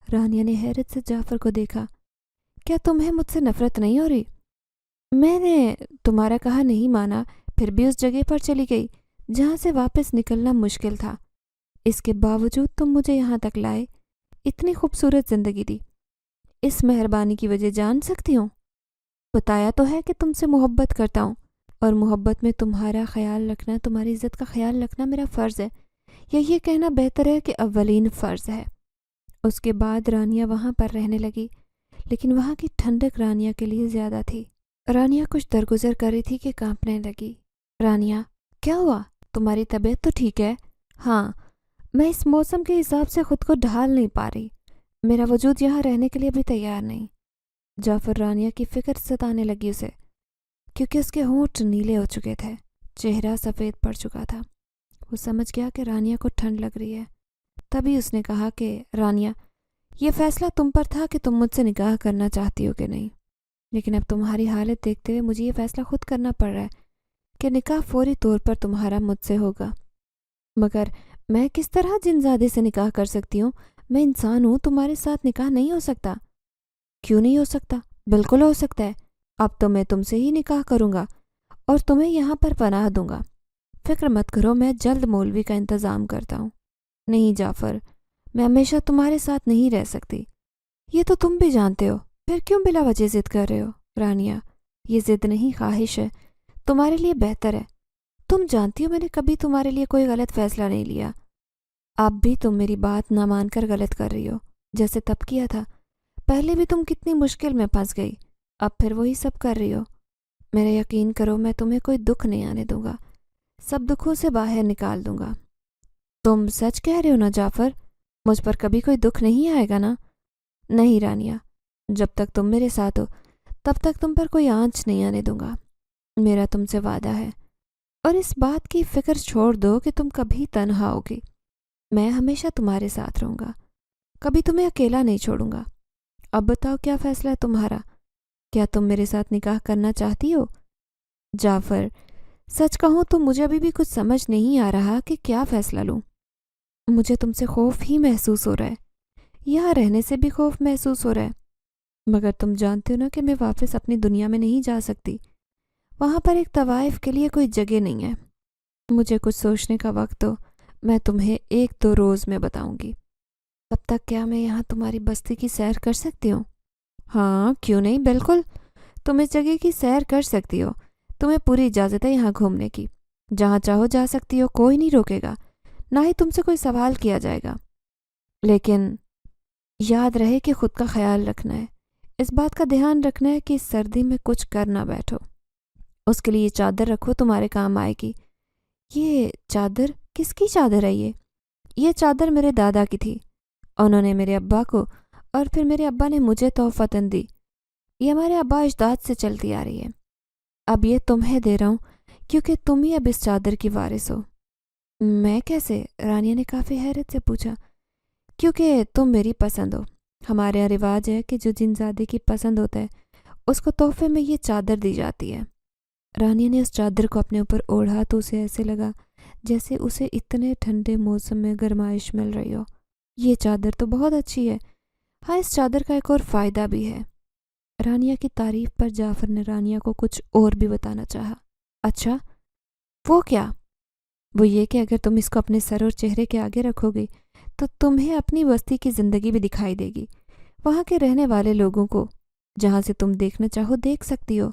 رانیہ نے حیرت سے جعفر کو دیکھا۔ کیا تمہیں مجھ سے نفرت نہیں ہو رہی؟ میں نے تمہارا کہا نہیں مانا، پھر بھی اس جگہ پر چلی گئی جہاں سے واپس نکلنا مشکل تھا۔ اس کے باوجود تم مجھے یہاں تک لائے، اتنی خوبصورت زندگی دی۔ اس مہربانی کی وجہ جان سکتی ہوں؟ بتایا تو ہے کہ تم سے محبت کرتا ہوں، اور محبت میں تمہارا خیال رکھنا، تمہاری عزت کا خیال رکھنا میرا فرض ہے، یا یہ کہنا بہتر ہے کہ اولین فرض ہے۔ اس کے بعد رانیہ وہاں پر رہنے لگی، لیکن وہاں کی ٹھنڈک رانیہ کے لیے زیادہ تھی۔ رانیہ کچھ درگزر کر رہی تھی کہ کانپنے لگی۔ رانیہ، کیا ہوا؟ تمہاری طبیعت تو ٹھیک ہے؟ ہاں، میں اس موسم کے حساب سے خود کو ڈھال نہیں پا رہی، میرا وجود یہاں رہنے کے لیے بھی تیار نہیں۔ جعفر رانیہ کی فکر ستانے لگی اسے، کیونکہ اس کے ہونٹ نیلے ہو چکے تھے، چہرہ سفید پڑ چکا تھا۔ وہ سمجھ گیا کہ رانیہ کو ٹھنڈ لگ رہی ہے۔ تبھی اس نے کہا کہ رانیہ، یہ فیصلہ تم پر تھا کہ تم مجھ سے نکاح کرنا چاہتی ہو کہ نہیں، لیکن اب تمہاری حالت دیکھتے ہوئے مجھے یہ فیصلہ خود کرنا پڑ رہا ہے کہ نکاح فوری طور پر تمہارا مجھ سے ہوگا۔ مگر میں کس طرح جنزادے سے نکاح کر سکتی ہوں؟ میں انسان ہوں، تمہارے ساتھ نکاح نہیں ہو سکتا۔ کیوں نہیں ہو سکتا؟ بالکل ہو سکتا ہے۔ اب تو میں تم سے ہی نکاح کروں گا اور تمہیں یہاں پر پناہ دوں گا۔ فکر مت کرو، میں جلد مولوی کا انتظام کرتا ہوں۔ نہیں جعفر، میں ہمیشہ تمہارے ساتھ نہیں رہ سکتی، یہ تو تم بھی جانتے ہو، پھر کیوں بلا وجہ ضد کر رہے ہو؟ رانیہ، یہ ضد نہیں، خواہش ہے، تمہارے لیے بہتر ہے۔ تم جانتی ہو میں نے کبھی تمہارے لیے کوئی غلط فیصلہ نہیں لیا۔ اب بھی تم میری بات نہ مان کر غلط کر رہی ہو، جیسے تب کیا تھا۔ پہلے بھی تم کتنی مشکل میں پھنس گئی، اب پھر وہی سب کر رہی ہو۔ میرا یقین کرو، میں تمہیں کوئی دکھ نہیں آنے دوں گا، سب دکھوں سے باہر نکال دوں گا۔ تم سچ کہہ رہے ہو نا جعفر؟ مجھ پر کبھی کوئی دکھ نہیں آئے گا نا؟ نہیں رانیہ، جب تک تم میرے ساتھ ہو تب تک تم پر کوئی آنچ نہیں آنے دوں گا، میرا تم سے وعدہ ہے۔ اور اس بات کی فکر چھوڑ دو کہ تم کبھی تنہا ہوگی، میں ہمیشہ تمہارے ساتھ رہوں گا، کبھی تمہیں اکیلا نہیں چھوڑوں گا۔ اب بتاؤ کیا فیصلہ ہے تمہارا؟ کیا تم میرے ساتھ نکاح کرنا چاہتی ہو؟ جعفر، سچ کہوں تو مجھے ابھی بھی کچھ سمجھ نہیں آ رہا کہ کیا فیصلہ لوں۔ مجھے تم سے خوف ہی محسوس ہو رہا ہے، یہاں رہنے سے بھی خوف محسوس ہو رہا ہے، مگر تم جانتے ہو نا کہ میں واپس اپنی دنیا میں نہیں جا سکتی، وہاں پر ایک طوائف کے لیے کوئی جگہ نہیں ہے۔ مجھے کچھ سوچنے کا وقت دو، میں تمہیں 1-2 روز میں بتاؤں گی۔ تب تک کیا میں یہاں تمہاری بستی کی سیر کر سکتی ہوں؟ ہاں، کیوں نہیں، بالکل، تم اس جگہ کی سیر کر سکتی ہو، تمہیں پوری اجازت ہے یہاں گھومنے کی، جہاں چاہو جا سکتی ہو، کوئی نہیں روکے گا، نہ ہی تم سے کوئی سوال کیا جائے گا۔ لیکن یاد رہے کہ خود کا خیال رکھنا ہے، اس بات کا دھیان رکھنا ہے کہ اس سردی میں کچھ کر نہ بیٹھو۔ اس کے لیے یہ چادر رکھو، تمہارے کام آئے گی۔ یہ چادر؟ کس کی چادر ہے یہ چادر میرے دادا کی تھی، انہوں نے میرے ابا کو اور پھر میرے ابا نے مجھے تحفتاً دی، یہ ہمارے ابا اجداد سے چلتی آ رہی ہے۔ اب یہ تمہیں دے رہا ہوں کیونکہ تم ہی اب اس چادر کی وارث ہو۔ میں کیسے؟ رانیہ نے کافی حیرت سے پوچھا۔ کیونکہ تم میری پسند ہو۔ ہمارے یہاں رواج ہے کہ جو جنزادے کی پسند ہوتا ہے اس کو تحفے میں یہ چادر دی جاتی ہے۔ رانیہ نے اس چادر کو اپنے اوپر اوڑھا تو اسے ایسے لگا جیسے اسے اتنے ٹھنڈے موسم میں گرمائش مل رہی ہو۔ یہ چادر تو بہت اچھی ہے۔ ہاں، اس چادر کا ایک اور فائدہ بھی ہے۔ رانیہ کی تعریف پر جعفر نے رانیہ کو کچھ اور بھی بتانا چاہا۔ اچھا، وہ کیا؟ وہ یہ کہ اگر تم اس کو اپنے سر اور چہرے کے آگے رکھو گی تو تمہیں اپنی بستی کی زندگی بھی دکھائی دے گی، وہاں کے رہنے والے لوگوں کو، جہاں سے تم دیکھنا چاہو دیکھ سکتی ہو۔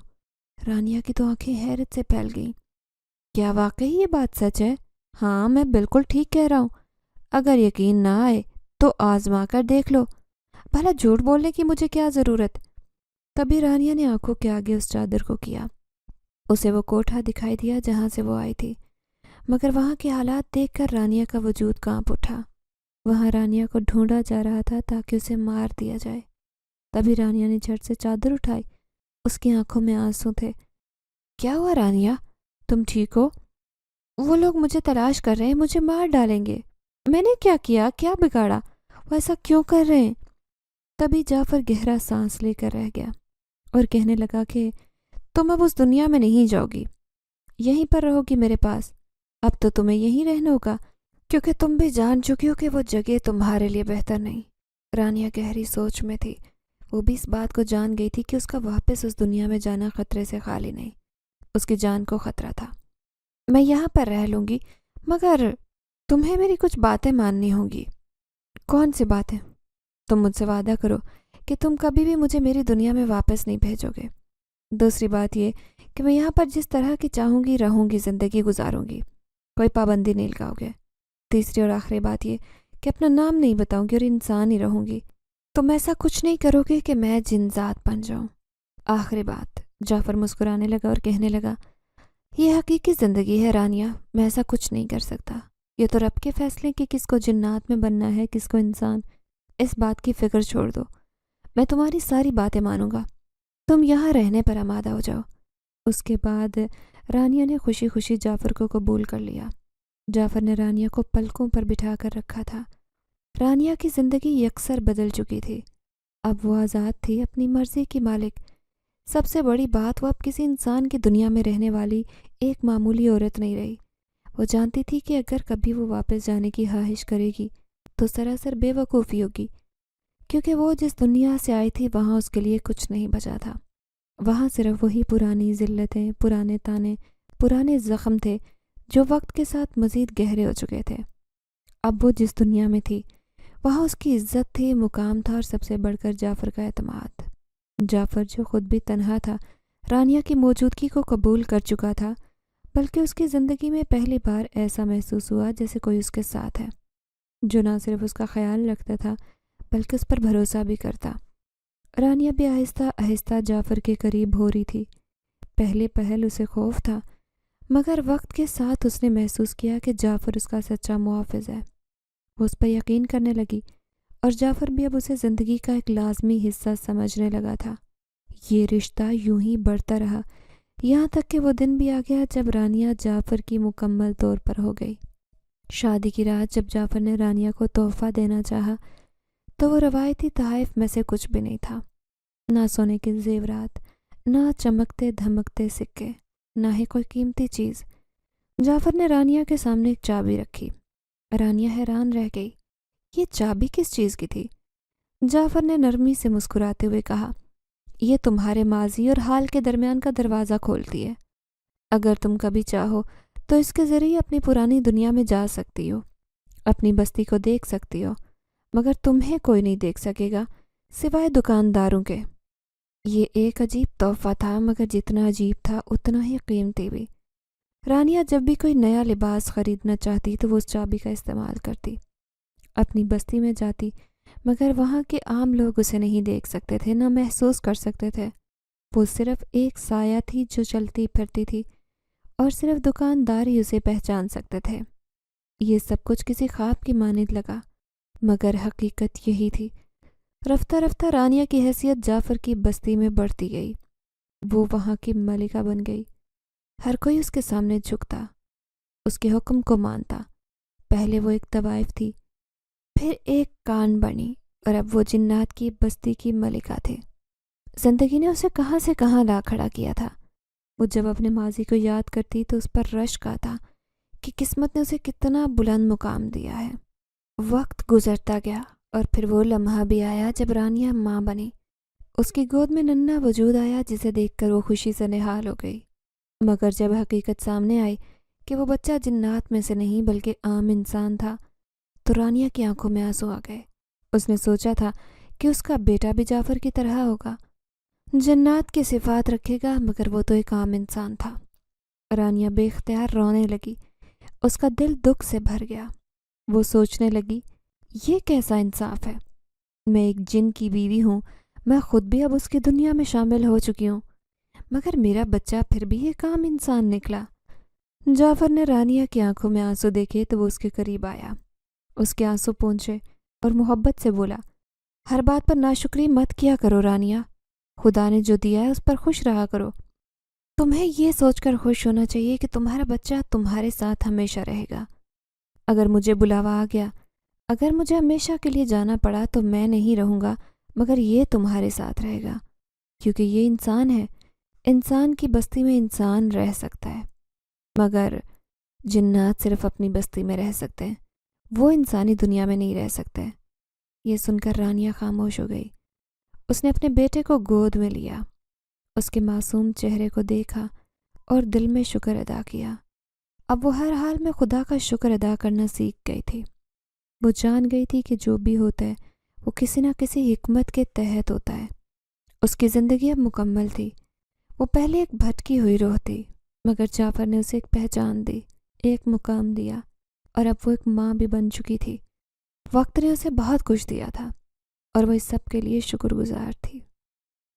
رانیہ کی تو آنکھیں حیرت سے پھیل گئیں۔ کیا واقعی یہ بات سچ ہے؟ ہاں، میں بالکل ٹھیک کہہ رہا ہوں۔ اگر یقین نہ آئے تو آزما کر دیکھ لو، بھلا جھوٹ بولنے کی مجھے کیا ضرورت؟ تبھی رانیہ نے آنکھوں کے آگے اس چادر کو کیا۔ اسے وہ کوٹھا دکھائی دیا جہاں سے وہ آئی تھی، مگر وہاں کے حالات دیکھ کر رانیہ کا وجود کانپ اٹھا۔ وہاں رانیہ کو ڈھونڈا جا رہا تھا تاکہ اسے مار دیا جائے۔ تبھی رانیہ نے جھٹ سے چادر اٹھائی۔ اس کی آنکھوں میں آنسو تھے۔ کیا ہوا رانیہ؟ تم ٹھیک ہو؟ وہ لوگ مجھے تلاش کر رہے ہیں، مجھے مار ڈالیں گے۔ میں نے کیا کیا؟ کیا بگاڑا؟ وہ ایسا کیوں کر رہے ہیں؟ تبھی جعفر گہرا سانس لے کر رہ گیا اور کہنے لگا کہ تم اب اس دنیا میں نہیں جاؤ گی، یہیں پر رہو گی میرے پاس۔ اب تو تمہیں یہیں رہنا ہوگا کیونکہ تم بھی جان چکی ہو کہ وہ جگہ تمہارے لیے بہتر نہیں۔ رانیہ گہری سوچ میں تھی۔ وہ بھی اس بات کو جان گئی تھی کہ اس کا واپس اس دنیا میں جانا خطرے سے خالی نہیں، اس کی جان کو خطرہ تھا۔ میں یہاں پر رہ لوں گی، مگر تمہیں میری کچھ باتیں ماننی ہوں گی۔ کون سی باتیں؟ تم مجھ سے وعدہ کرو کہ تم کبھی بھی مجھے میری دنیا میں واپس نہیں بھیجو گے۔ دوسری بات یہ کہ میں یہاں پر جس طرح کی چاہوں گی رہوں گی، زندگی گزاروں گی، کوئی پابندی نہیں لگاؤ گے۔ تیسری اور آخری بات یہ کہ اپنا نام نہیں بتاؤں گی اور انسان ہی رہوں گی۔ تم ایسا کچھ نہیں کرو گے کہ میں جنزاد بن جاؤں۔ آخری بات۔ جعفر مسکرانے لگا اور کہنے لگا، یہ حقیقی زندگی ہے رانیہ، میں ایسا کچھ نہیں کر سکتا۔ یہ تو رب کے فیصلے کہ کس کو جنات میں بننا ہے کس کو انسان۔ اس بات کی فکر چھوڑ دو، میں تمہاری ساری باتیں مانوں گا، تم یہاں رہنے پر آمادہ ہو جاؤ۔ اس کے بعد رانیہ نے خوشی خوشی جعفر کو قبول کر لیا۔ جعفر نے رانیہ کو پلکوں پر بٹھا کر رکھا تھا۔ رانیہ کی زندگی یکسر بدل چکی تھی۔ اب وہ آزاد تھی، اپنی مرضی کی مالک۔ سب سے بڑی بات، وہ اب کسی انسان کی دنیا میں رہنے والی ایک معمولی عورت نہیں رہی۔ وہ جانتی تھی کہ اگر کبھی وہ واپس جانے کی خواہش کرے گی تو سراسر بے وقوفی ہوگی، کیونکہ وہ جس دنیا سے آئی تھی وہاں اس کے لیے کچھ نہیں بچا تھا۔ وہاں صرف وہی پرانی ذلتیں، پرانے تانے، پرانے زخم تھے جو وقت کے ساتھ مزید گہرے ہو چکے تھے۔ اب وہ جس دنیا میں تھی وہاں اس کی عزت تھی، مقام تھا، اور سب سے بڑھ کر جعفر کا اعتماد۔ جعفر جو خود بھی تنہا تھا، رانیہ کی موجودگی کو قبول کر چکا تھا، بلکہ اس کی زندگی میں پہلی بار ایسا محسوس ہوا جیسے کوئی اس کے ساتھ ہے، جو نہ صرف اس کا خیال رکھتا تھا بلکہ اس پر بھروسہ بھی کرتا۔ رانیہ بھی آہستہ آہستہ جعفر کے قریب ہو رہی تھی۔ پہلے پہل اسے خوف تھا، مگر وقت کے ساتھ اس نے محسوس کیا کہ جعفر اس کا سچا محافظ ہے۔ وہ اس پر یقین کرنے لگی اور جعفر بھی اب اسے زندگی کا ایک لازمی حصہ سمجھنے لگا تھا۔ یہ رشتہ یوں ہی بڑھتا رہا، یہاں تک کہ وہ دن بھی آ گیا جب رانیہ جعفر کی مکمل طور پر ہو گئی۔ شادی کی رات جب جعفر نے رانیہ کو تحفہ دینا چاہا تو وہ روایتی تحائف میں سے کچھ بھی نہیں تھا، نہ سونے کے زیورات، نہ چمکتے دھمکتے سکے، نہ ہی کوئی قیمتی چیز۔ جعفر نے رانیہ کے سامنے ایک چابی رکھی۔ رانیہ حیران رہ گئی، یہ چابی کس چیز کی تھی؟ جعفر نے نرمی سے مسکراتے ہوئے کہا، یہ تمہارے ماضی اور حال کے درمیان کا دروازہ کھولتی ہے۔ اگر تم کبھی چاہو تو اس کے ذریعے اپنی پرانی دنیا میں جا سکتی ہو، اپنی بستی کو دیکھ سکتی ہو، مگر تمہیں کوئی نہیں دیکھ سکے گا سوائے دکانداروں کے۔ یہ ایک عجیب تحفہ تھا، مگر جتنا عجیب تھا اتنا ہی قیمتی بھی۔ رانیہ جب بھی کوئی نیا لباس خریدنا چاہتی تو وہ اس چابی کا استعمال کرتی، اپنی بستی میں جاتی، مگر وہاں کے عام لوگ اسے نہیں دیکھ سکتے تھے، نہ محسوس کر سکتے تھے۔ وہ صرف ایک سایہ تھی جو چلتی پھرتی تھی، اور صرف دکاندار ہی اسے پہچان سکتے تھے۔ یہ سب کچھ کسی خواب کی مانند لگا، مگر حقیقت یہی تھی۔ رفتہ رفتہ رانیہ کی حیثیت جعفر کی بستی میں بڑھتی گئی۔ وہ وہاں کی ملکہ بن گئی، ہر کوئی اس کے سامنے جھکتا، اس کے حکم کو مانتا، پہلے وہ ایک طوائف تھی، پھر ایک کان بنی، اور اب وہ جنات کی بستی کی ملکہ تھے۔ زندگی نے اسے کہاں سے کہاں لا کھڑا کیا تھا۔ وہ جب اپنے ماضی کو یاد کرتی تو اس پر رشک آتا کہ قسمت نے اسے کتنا بلند مقام دیا ہے۔ وقت گزرتا گیا اور پھر وہ لمحہ بھی آیا جب رانیہ ماں بنی۔ اس کی گود میں ننھا وجود آیا جسے دیکھ کر وہ خوشی سے نہال ہو گئی۔ مگر جب حقیقت سامنے آئی کہ وہ بچہ جنات میں سے نہیں بلکہ عام انسان تھا تو رانیہ کی آنکھوں میں آنسو آ گئے۔ اس نے سوچا تھا کہ اس کا بیٹا بھی جعفر کی طرح ہوگا، جنات کے صفات رکھے گا، مگر وہ تو ایک عام انسان تھا۔ رانیہ بے اختیار رونے لگی، اس کا دل دکھ سے بھر گیا۔ وہ سوچنے لگی، یہ کیسا انصاف ہے؟ میں ایک جن کی بیوی ہوں، میں خود بھی اب اس کی دنیا میں شامل ہو چکی ہوں، مگر میرا بچہ پھر بھی ایک عام انسان نکلا۔ جعفر نے رانیہ کی آنکھوں میں آنسو دیکھے تو وہ اس کے قریب آیا، اس کے آنسو پونچھے اور محبت سے بولا، ہر بات پر ناشکری مت کیا کرو رانیہ، خدا نے جو دیا ہے اس پر خوش رہا کرو۔ تمہیں یہ سوچ کر خوش ہونا چاہیے کہ تمہارا بچہ تمہارے ساتھ ہمیشہ رہے گا۔ اگر مجھے بلاوا آ گیا، اگر مجھے ہمیشہ کے لیے جانا پڑا تو میں نہیں رہوں گا، مگر یہ تمہارے ساتھ رہے گا، کیونکہ یہ انسان ہے۔ انسان کی بستی میں انسان رہ سکتا ہے، مگر جنات صرف اپنی بستی میں رہ سکتے ہیں، وہ انسانی دنیا میں نہیں رہ سکتے۔ یہ سن کر رانیہ خاموش ہو گئی۔ اس نے اپنے بیٹے کو گود میں لیا، اس کے معصوم چہرے کو دیکھا اور دل میں شکر ادا کیا۔ اب وہ ہر حال میں خدا کا شکر ادا کرنا سیکھ گئی تھی۔ وہ جان گئی تھی کہ جو بھی ہوتا ہے وہ کسی نہ کسی حکمت کے تحت ہوتا ہے۔ اس کی زندگی اب مکمل تھی۔ وہ پہلے ایک بھٹکی ہوئی روح تھی، مگر جعفر نے اسے ایک پہچان دی، ایک مقام دیا، اور اب وہ ایک ماں بھی بن چکی تھی۔ وقت نے اسے بہت کچھ دیا تھا اور وہ اس سب کے لیے شکر گزار تھی۔